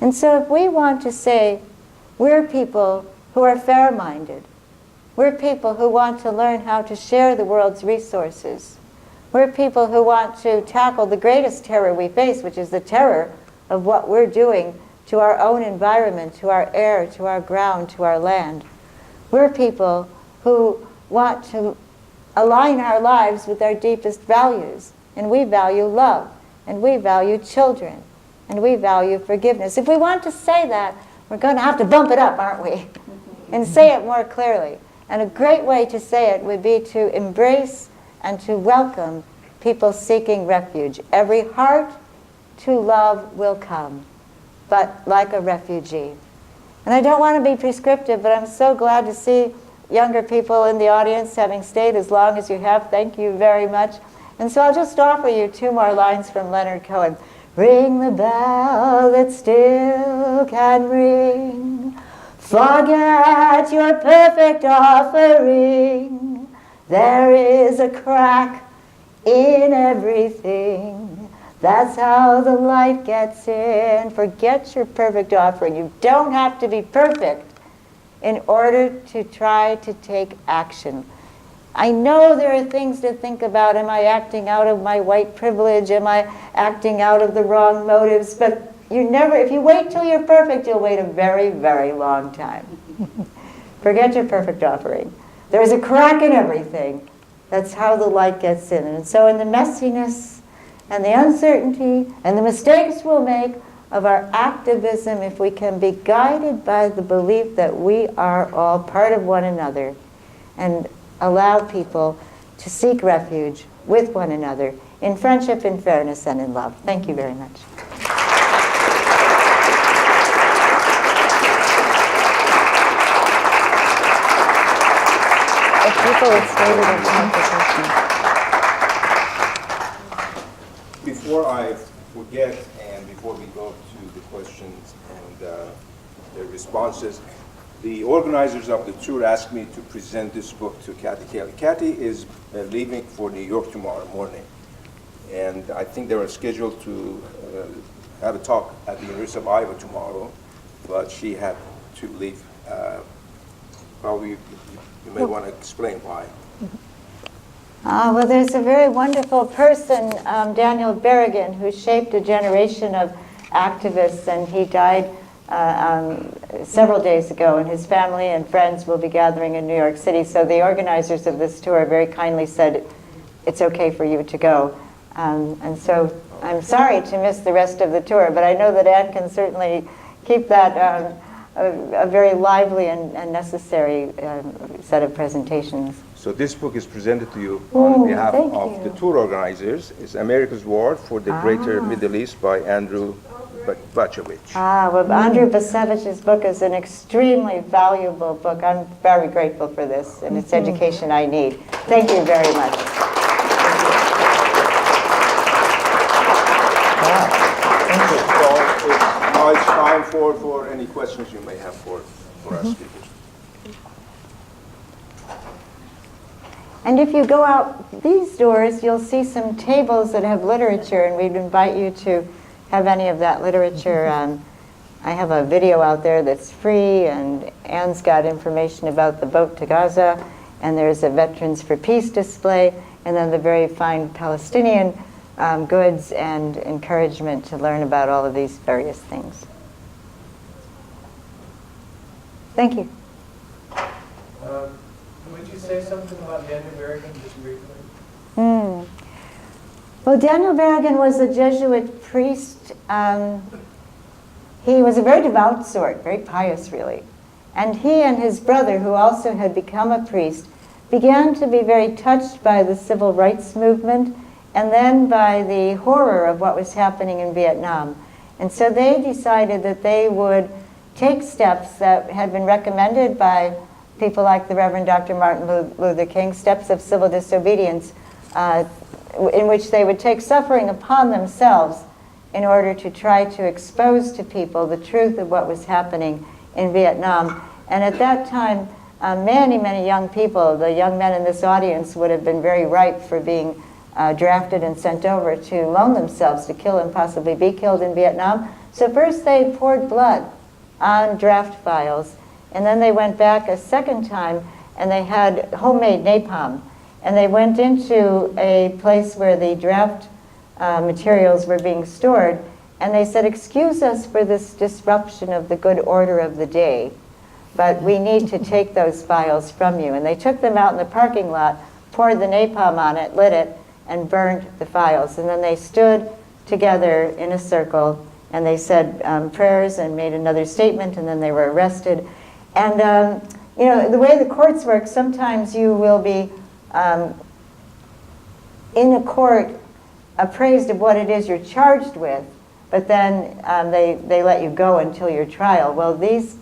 And so if we want to say we're people who are fair-minded, we're people who want to learn how to share the world's resources, we're people who want to tackle the greatest terror we face, which is the terror of what we're doing to our own environment, to our air, to our ground, to our land. We're people who want to align our lives with our deepest values. And we value love, and we value children, and we value forgiveness. If we want to say that, we're going to have to bump it up, aren't we? And say it more clearly. And a great way to say it would be to embrace and to welcome people seeking refuge. Every heart to love will come, but like a refugee. And I don't want to be prescriptive, but I'm so glad to see younger people in the audience having stayed as long as you have. Thank you very much. And so I'll just offer you two more lines from Leonard Cohen. Ring the bell that still can ring. Forget your perfect offering. There is a crack in everything. That's how the light gets in. Forget your perfect offering. You don't have to be perfect in order to try to take action. I know there are things to think about. Am I acting out of my white privilege? Am I acting out of the wrong motives? But you never, if you wait till you're perfect, you'll wait a very, very long time. Forget your perfect offering. There's a crack in everything. That's how the light gets in. And so in the messiness and the uncertainty and the mistakes we'll make of our activism, if we can be guided by the belief that we are all part of one another and allow people to seek refuge with one another in friendship, in fairness, and in love. Thank you very much. If people would stay with their conversation. Before I forget, and before we go to the questions and the responses, the organizers of the tour asked me to present this book to Kathy Kelly. Kathy is leaving for New York tomorrow morning, and I think they were scheduled to have a talk at the University of Iowa tomorrow, but she had to leave. Probably you may want to explain why. Well, there's a very wonderful person, Daniel Berrigan, who shaped a generation of activists, and he died several days ago, and his family and friends will be gathering in New York City. So the organizers of this tour very kindly said, it's okay for you to go. And so I'm sorry to miss the rest of the tour, but I know that Anne can certainly keep that a very lively and necessary set of presentations. So this book is presented to you on behalf thank of you. the tour organizers. It's America's War for the Greater Middle East by Andrew Bacevich. Well, Andrew Bacevich's book is an extremely valuable book. I'm very grateful for this, and it's education I need. Thank you very much. So now it's time for any questions you may have for our speakers. And if you go out these doors, you'll see some tables that have literature, and we'd invite you to have any of that literature. I have a video out there that's free, and Anne's got information about the boat to Gaza, and there's a Veterans for Peace display, and then the very fine Palestinian goods and encouragement to learn about all of these various things. Thank you. Would you say something about Daniel Berrigan, just briefly? Well, Daniel Berrigan was a Jesuit priest. He was a very devout sort, very pious, really. And he and his brother, who also had become a priest, began to be very touched by the civil rights movement and then by the horror of what was happening in Vietnam. And so they decided that they would take steps that had been recommended by people like the Reverend Dr. Martin Luther King, steps of civil disobedience, in which they would take suffering upon themselves in order to try to expose to people the truth of what was happening in Vietnam. And at that time, many, many young people, the young men in this audience, would have been very ripe for being drafted and sent over to loan themselves to kill and possibly be killed in Vietnam. So first they poured blood on draft files, and then they went back a second time and they had homemade napalm. And they went into a place where the draft materials were being stored, and they said, excuse us for this disruption of the good order of the day, but we need to take those files from you. And they took them out in the parking lot, poured the napalm on it, lit it, and burned the files. And then they stood together in a circle, and they said prayers and made another statement, and then they were arrested. And you know, the way the courts work, sometimes you will be in a court appraised of what it is you're charged with, but then they let you go until your trial. Well, these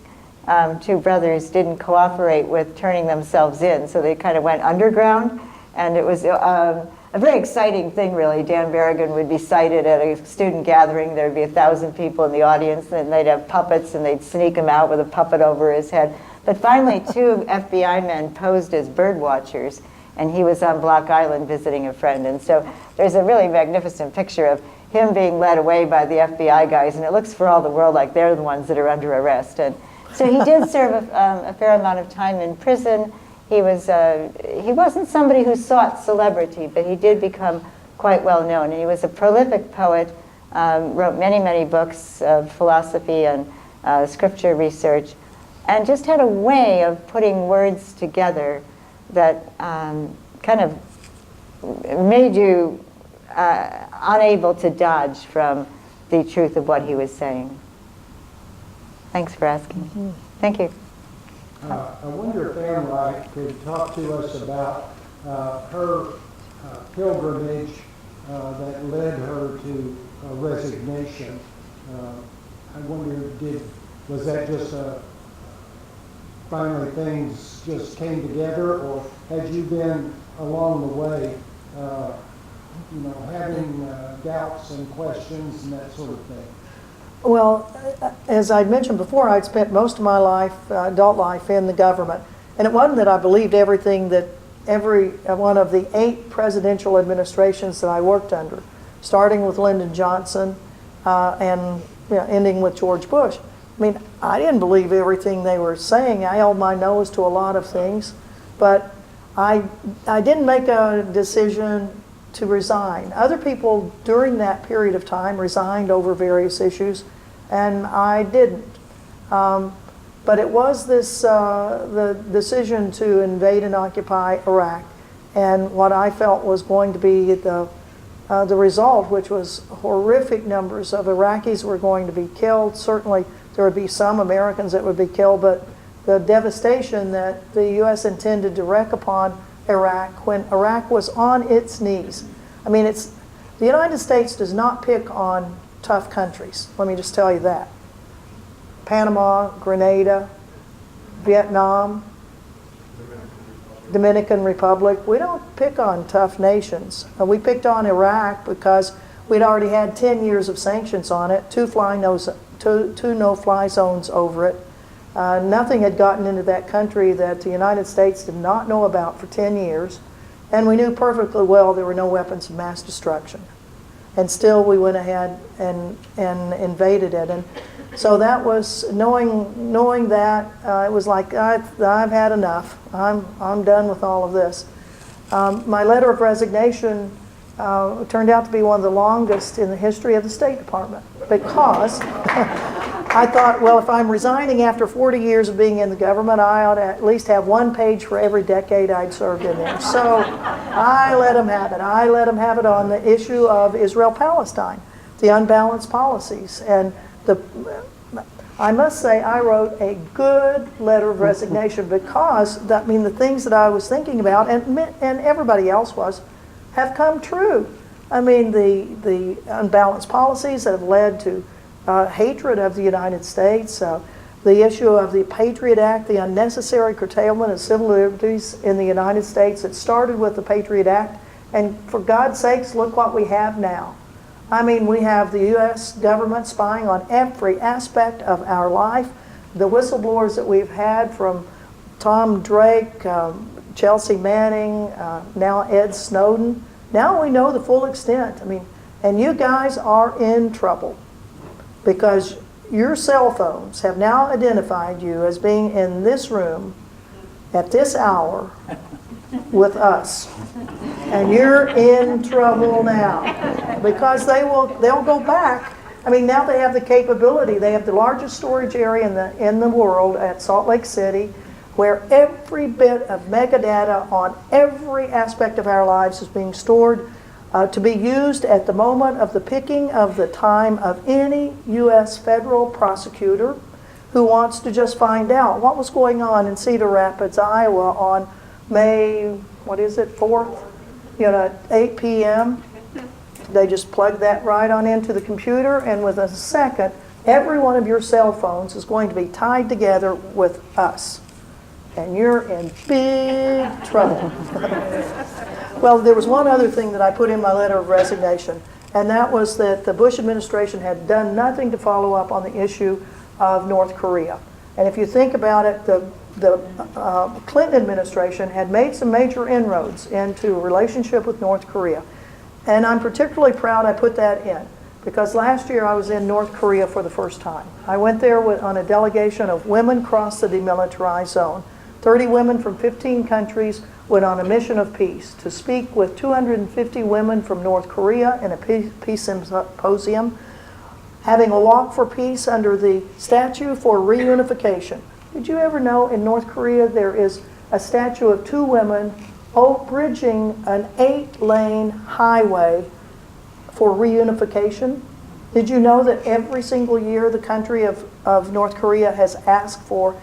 two brothers didn't cooperate with turning themselves in, so they kind of went underground, and it was a very exciting thing, really. Dan Berrigan would be cited at a student gathering. There'd be 1,000 people in the audience, and they'd have puppets, and they'd sneak him out with a puppet over his head. But finally, two FBI men posed as bird watchers, and he was on Block Island visiting a friend. And so there's a really magnificent picture of him being led away by the FBI guys, and it looks for all the world like they're the ones that are under arrest. And so he did serve a fair amount of time in prison. He wasn't somebody who sought celebrity, but he did become quite well known. And he was a prolific poet, wrote many, many books of philosophy and scripture research, and just had a way of putting words together that kind of made you unable to dodge from the truth of what he was saying. Thanks for asking. Mm-hmm. Thank you. I wonder if Anne Wright could talk to us about her pilgrimage that led her to resignation. I wonder, was that just finally things just came together, or had you been along the way, having doubts and questions and that sort of thing? Well, as I mentioned before, I'd spent most of my life, adult life, in the government. And it wasn't that I believed everything that every one of the 8 presidential administrations that I worked under, starting with Lyndon Johnson and ending with George Bush. I mean, I didn't believe everything they were saying. I held my nose to a lot of things, but I didn't make a decision to resign. Other people during that period of time resigned over various issues, and I didn't. But it was the decision to invade and occupy Iraq, and what I felt was going to be the result, which was horrific numbers of Iraqis were going to be killed. Certainly there would be some Americans that would be killed, but the devastation that the U.S. intended to wreak upon Iraq when Iraq was on its knees. I mean, the United States does not pick on tough countries. Let me just tell you that. Panama, Grenada, Vietnam, Dominican Republic. We don't pick on tough nations. We picked on Iraq because we'd already had 10 years of sanctions on it, two no-fly zones over it. Nothing had gotten into that country that the United States did not know about for 10 years. And we knew perfectly well there were no weapons of mass destruction. And still we went ahead and invaded it. And so that was, knowing that, it was like, I've had enough. I'm done with all of this. My letter of resignation turned out to be one of the longest in the history of the State Department, because I thought, well, if I'm resigning after 40 years of being in the government, I ought to at least have one page for every decade I'd served in there. So I let them have it. I let them have it on the issue of Israel-Palestine, the unbalanced policies. And I must say I wrote a good letter of resignation because, the things that I was thinking about, and everybody else was, have come true. I mean, the unbalanced policies that have led to hatred of the United States, the issue of the Patriot Act, the unnecessary curtailment of civil liberties in the United States. It started with the Patriot Act, and for God's sakes, look what we have now. I mean, we have the U.S. government spying on every aspect of our life. The whistleblowers that we've had, from Tom Drake, Chelsea Manning, now Ed Snowden. Now we know the full extent. I mean, and you guys are in trouble, because your cell phones have now identified you as being in this room at this hour with us. And you're in trouble now, because they'll go back. I mean, now they have the capability. They have the largest storage area in the world at Salt Lake City, where every bit of megadata on every aspect of our lives is being stored to be used at the moment of the picking of the time of any U.S. federal prosecutor who wants to just find out what was going on in Cedar Rapids, Iowa on May, 4th, at 8 p.m. They just plug that right on into the computer, and within a second, every one of your cell phones is going to be tied together with us. And you're in big trouble. Well, there was one other thing that I put in my letter of resignation, and that was that the Bush administration had done nothing to follow up on the issue of North Korea. And if you think about it, the Clinton administration had made some major inroads into a relationship with North Korea. And I'm particularly proud I put that in, because last year I was in North Korea for the first time. I went there on a delegation of Women Cross the Demilitarized Zone. 30 women from 15 countries went on a mission of peace to speak with 250 women from North Korea in a peace symposium, having a walk for peace under the statue for reunification. Did you ever know in North Korea there is a statue of 2 women bridging an 8-lane highway for reunification? Did you know that every single year the country of North Korea has asked for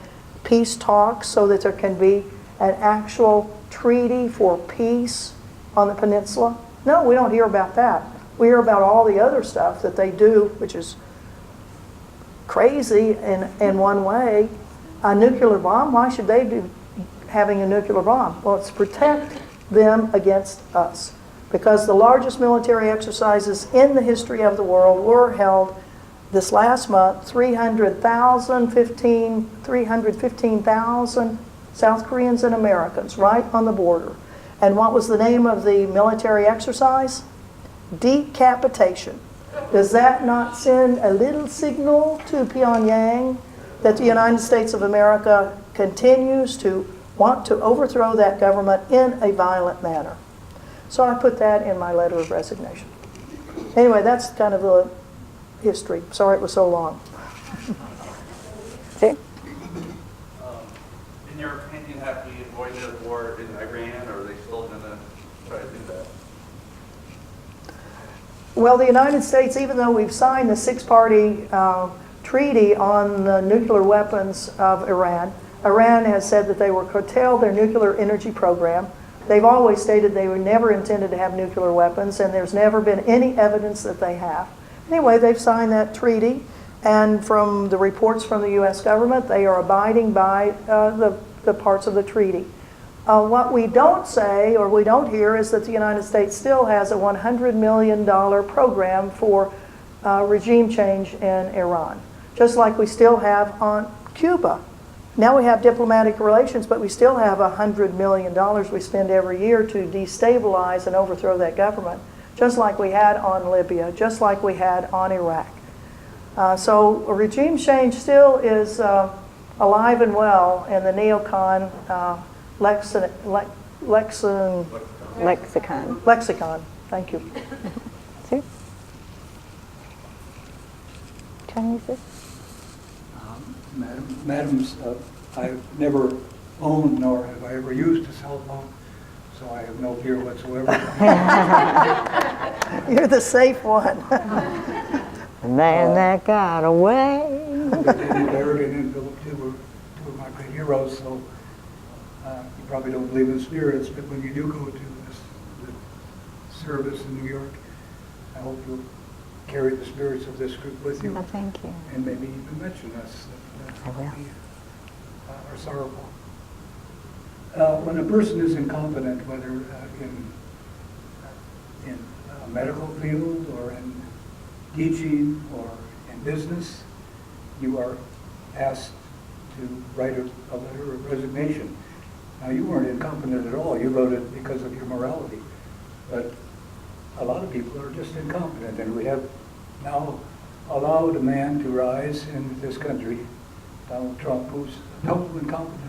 peace talks so that there can be an actual treaty for peace on the peninsula? No, we don't hear about that. We hear about all the other stuff that they do, which is crazy in one way. A nuclear bomb, why should they be having a nuclear bomb? Well, it's to protect them against us. Because the largest military exercises in the history of the world were held this last month. 315,000 South Koreans and Americans right on the border. And what was the name of the military exercise? Decapitation. Does that not send a little signal to Pyongyang that the United States of America continues to want to overthrow that government in a violent manner? So I put that in my letter of resignation. Anyway, that's kind of the history. Sorry it was so long. See? In your opinion, have we avoided a war in Iran, or are they still going to try to do that? Well, the United States, even though we've signed the six-party treaty on the nuclear weapons of Iran, Iran has said that they will curtail their nuclear energy program. They've always stated they were never intended to have nuclear weapons, and there's never been any evidence that they have. Anyway, they've signed that treaty, and from the reports from the U.S. government, they are abiding by the parts of the treaty. What we don't say, or we don't hear, is that the United States still has a $100 million program for regime change in Iran, just like we still have on Cuba. Now we have diplomatic relations, but we still have $100 million we spend every year to destabilize and overthrow that government, just like we had on Libya, just like we had on Iraq. So a regime change still is alive and well in the neocon lexicon. Thank you. See? Chinese? Madams, I've never owned nor have I ever used a cell phone, so I have no fear whatsoever. You're the safe one. The man that got away. Lieutenant Barrett and Philip two were two of my great heroes, so you probably don't believe in spirits, but when you do go to the service in New York, I hope you'll carry the spirits of this group with you. Well, thank you. And maybe even mention us. I will. We are sorrowful. When a person is incompetent, whether in a medical field or in teaching or in business, you are asked to write a letter of resignation. Now, you weren't incompetent at all. You wrote it because of your morality. But a lot of people are just incompetent, and we have now allowed a man to rise in this country, Donald Trump, who's totally incompetent.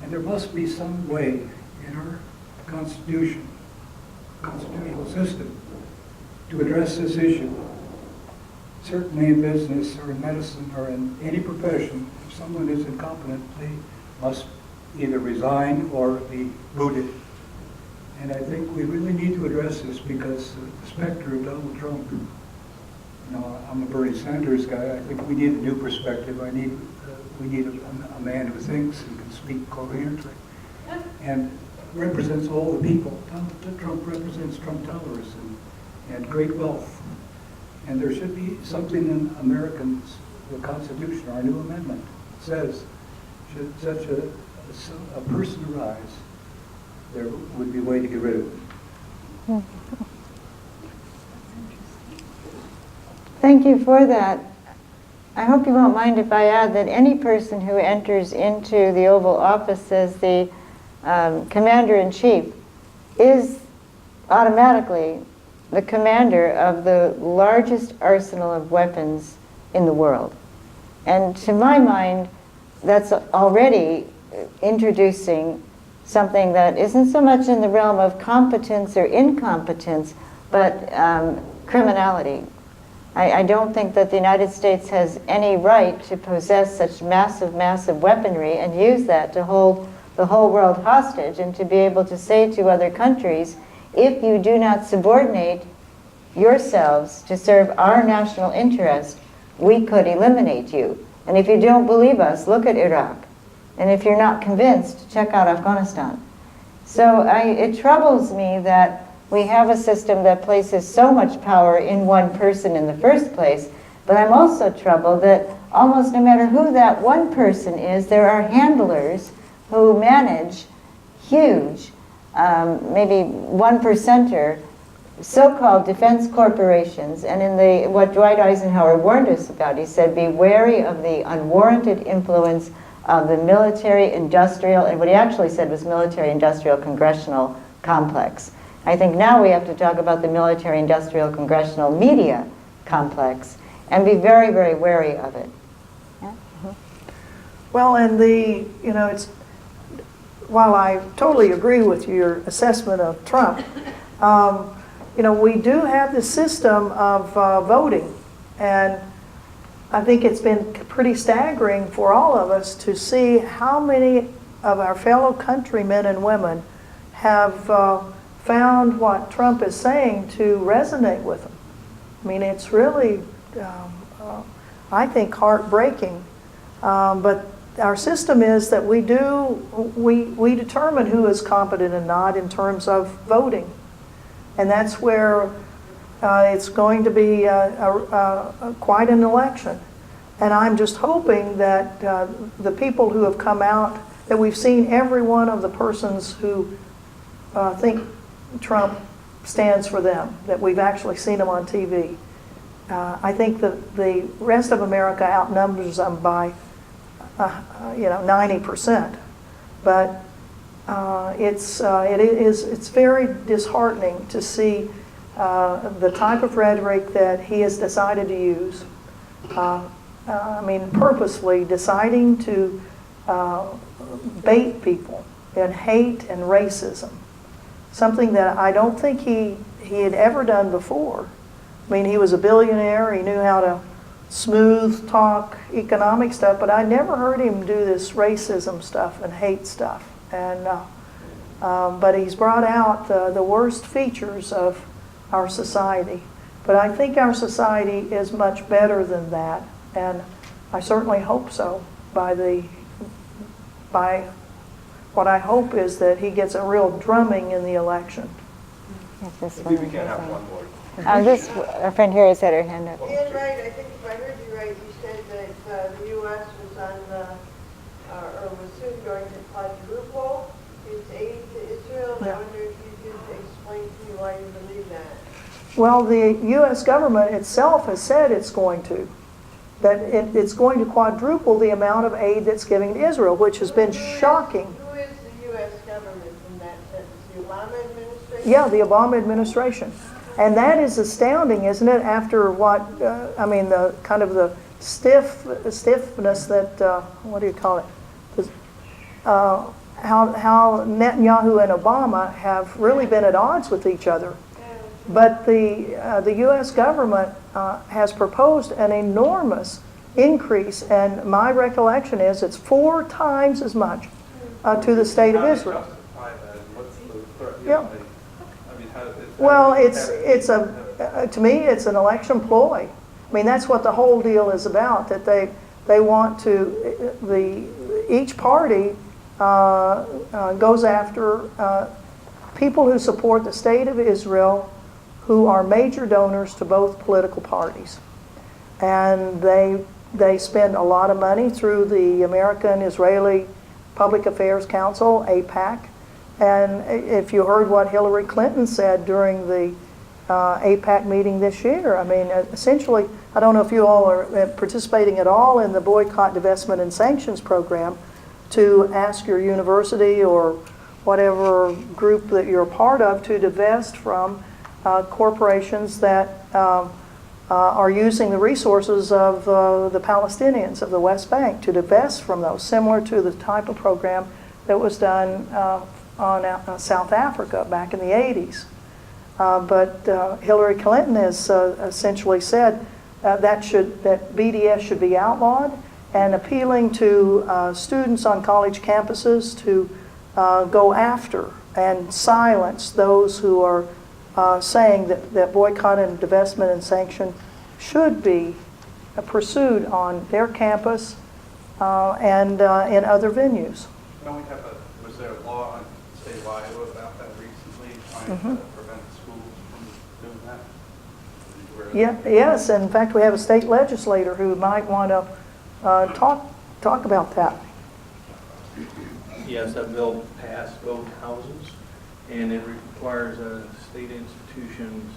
And there must be some way in our constitutional system, to address this issue. Certainly in business or in medicine or in any profession, if someone is incompetent, they must either resign or be booted. And I think we really need to address this because the specter of Donald Trump, you know, I'm a Bernie Sanders guy. I think we need a new perspective. We need a man who thinks and can speak coherently and represents all the people. Donald Trump represents Trump Towers and great wealth. And there should be something in Americans, the Constitution, our new amendment says, should such a person arise, there would be a way to get rid of him. Thank you for that. I hope you won't mind if I add that any person who enters into the Oval Office as the Commander-in-Chief is automatically the commander of the largest arsenal of weapons in the world. And to my mind, that's already introducing something that isn't so much in the realm of competence or incompetence, but criminality. I don't think that the United States has any right to possess such massive, massive weaponry and use that to hold the whole world hostage and to be able to say to other countries, if you do not subordinate yourselves to serve our national interest, we could eliminate you. And if you don't believe us, look at Iraq. And if you're not convinced, check out Afghanistan. So it troubles me that we have a system that places so much power in one person in the first place, but I'm also troubled that almost no matter who that one person is, there are handlers who manage huge, maybe 1%er, so-called defense corporations. And in what Dwight Eisenhower warned us about, he said, be wary of the unwarranted influence of the military-industrial, and what he actually said was military-industrial congressional complex. I think now we have to talk about the military-industrial congressional media complex and be very, very wary of it. Yeah? Well, and it's, while I totally agree with your assessment of Trump, we do have this system of voting, and I think it's been pretty staggering for all of us to see how many of our fellow countrymen and women have found what Trump is saying to resonate with them. I mean, it's really, I think, heartbreaking. But our system is that we determine who is competent and not in terms of voting. And that's where it's going to be quite an election. And I'm just hoping that the people who have come out, that we've seen every one of the persons who think Trump stands for them, that we've actually seen them on TV. I think that the rest of America outnumbers them by 90%. But it's very disheartening to see the type of rhetoric that he has decided to use. Purposely deciding to bait people in hate and racism. Something that I don't think he had ever done before. I mean, he was a billionaire, he knew how to smooth talk economic stuff, but I never heard him do this racism stuff and hate stuff. And but he's brought out the worst features of our society. But I think our society is much better than that, and I certainly hope so. What I hope is that he gets a real drumming in the election. Maybe we can have one more. Our friend here has had her hand up. Ian Wright, I think if I heard you right, you said that the U.S. was was soon going to quadruple its aid to Israel. Yeah. I wonder if you could explain to me why you believe that. Well, the U.S. government itself has said it's going to. That it's going to quadruple the amount of aid that's giving to Israel, which has been shocking. Who is the U.S. government in that sense? The Obama administration? Yeah, the Obama administration. And that is astounding, isn't it, after what, the kind of the stiffness that, what do you call it? How Netanyahu and Obama have really been at odds with each other. But the U.S. government has proposed an enormous increase, and my recollection is it's 4 times as much to the state of Israel. Yeah. Well, to me, it's an election ploy. I mean, that's what the whole deal is about, that they want to, each party goes after people who support the state of Israel, who are major donors to both political parties. And they spend a lot of money through the American Israeli Public Affairs Council, AIPAC. And if you heard what Hillary Clinton said during the AIPAC meeting this year, I mean, essentially, I don't know if you all are participating at all in the Boycott, Divestment, and Sanctions program, to ask your university or whatever group that you're a part of to divest from corporations that are using the resources of the Palestinians of the West Bank, to divest from those, similar to the type of program that was done on South Africa back in the 80s. But Hillary Clinton has essentially said that BDS should be outlawed, and appealing to students on college campuses to go after and silence those who are saying that boycott and divestment and sanction should be pursued on their campus and in other venues. Was there a law on state of Iowa about that recently, trying to prevent Yeah, yes, and in fact, we have a state legislator who might want to talk about that. Yes, that bill passed both houses, and it requires state institutions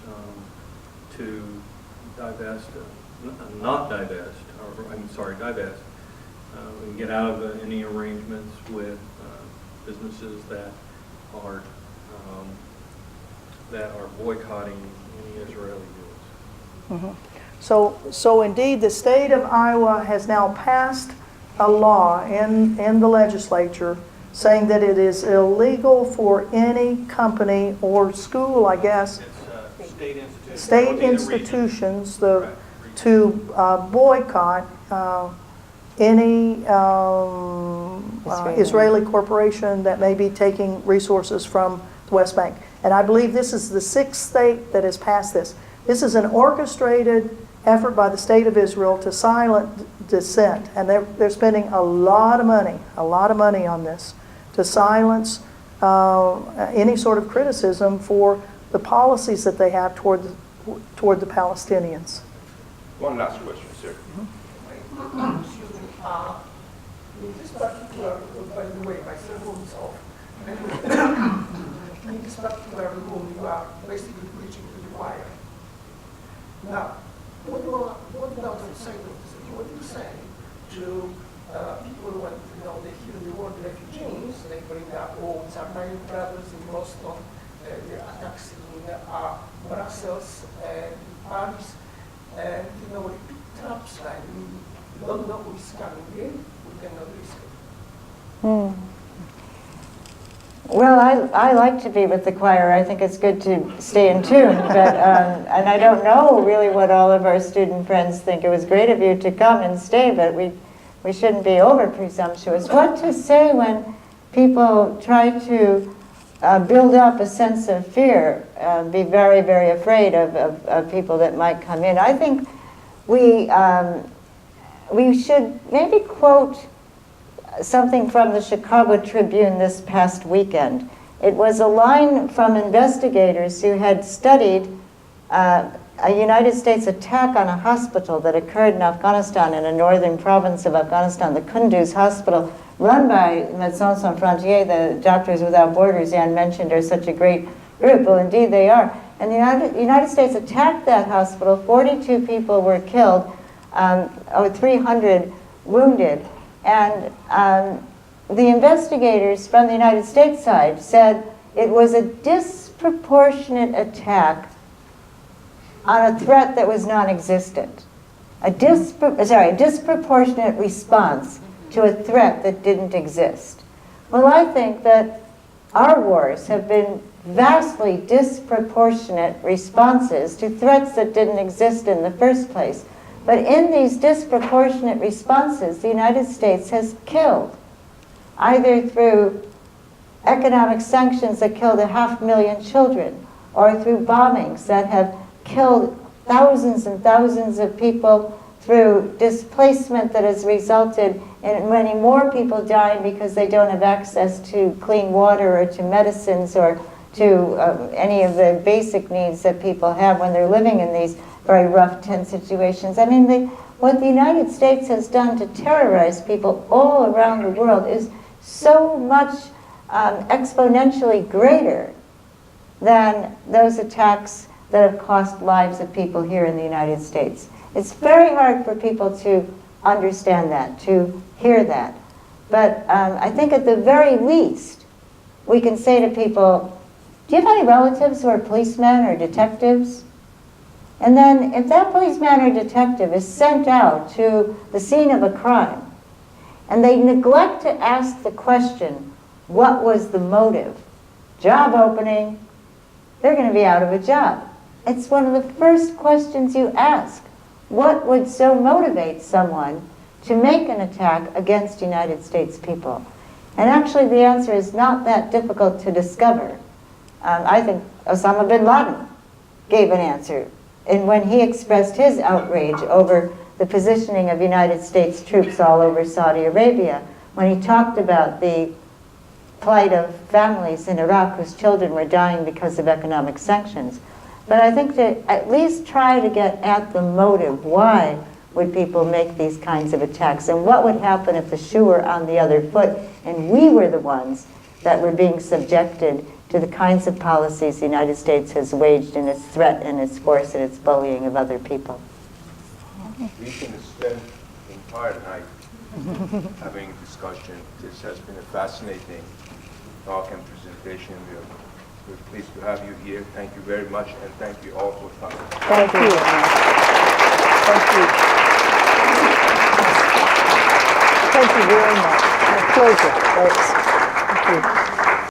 to divest, divest, and get out of any arrangements with businesses that are boycotting any Israeli goods. So indeed, the state of Iowa has now passed a law in the legislature saying that it is illegal for any company or school, I guess, It's state institutions. state It would be the region. institutions Right, region. to boycott any Israeli corporation that may be taking resources from the West Bank. And I believe this is the 6th state that has passed this. This is an orchestrated effort by the state of Israel to silence dissent. And they're spending a lot of money on this to silence any sort of criticism for the policies that they have toward the Palestinians. One last question, sir. Excuse me. In this particular, by the way, my cell phone is off. In this particular room, you are basically preaching to the choir. Now, what about the side of this? What do you say to people when they hear the word refugees? They bring up, oh, it's our nine brothers in Boston, the attacks in Brussels and Paris, and repeat traps like we don't know who is coming in, we cannot risk it. Well, I like to be with the choir. I think it's good to stay in tune. But and I don't know really what all of our student friends think. It was great of you to come and stay, but we shouldn't be over presumptuous. What to say when people try to build up a sense of fear, be very, very afraid of people that might come in? I think we should maybe quote something from the Chicago Tribune this past weekend. It was a line from investigators who had studied a United States attack on a hospital that occurred in Afghanistan, in a northern province of Afghanistan, the Kunduz Hospital, run by Médecins Sans Frontières, the Doctors Without Borders Ann mentioned are such a great group. Well, indeed they are. And the United States attacked that hospital. 42 people were killed, over 300 wounded. And the investigators from the United States side said it was a disproportionate attack on a threat that was non-existent. A disproportionate response to a threat that didn't exist. Well, I think that our wars have been vastly disproportionate responses to threats that didn't exist in the first place. But in these disproportionate responses, the United States has killed, either through economic sanctions that killed 500,000 children, or through bombings that have killed thousands and thousands of people, through displacement that has resulted in many more people dying because they don't have access to clean water or to medicines or to any of the basic needs that people have when they're living in these very rough, tense situations. I mean, what the United States has done to terrorize people all around the world is so much exponentially greater than those attacks that have cost lives of people here in the United States. It's very hard for people to understand that, to hear that. But I think at the very least, we can say to people, do you have any relatives who are policemen or detectives? And then if that policeman or detective is sent out to the scene of a crime, and they neglect to ask the question, what was the motive? Job opening, they're going to be out of a job. It's one of the first questions you ask. What would so motivate someone to make an attack against United States people? And actually the answer is not that difficult to discover. I think Osama bin Laden gave an answer. And when he expressed his outrage over the positioning of United States troops all over Saudi Arabia, when he talked about the plight of families in Iraq whose children were dying because of economic sanctions, But I think to at least try to get at the motive. Why would people make these kinds of attacks? And what would happen if the shoe were on the other foot and we were the ones that were being subjected to the kinds of policies the United States has waged in its threat and its force and its bullying of other people? We can spend the entire night having a discussion. This has been a fascinating talk and presentation. We're pleased to have you here. Thank you very much, and thank you all for coming. Thank you. Thank you. Thank you very much. My pleasure. Thanks. Thank you.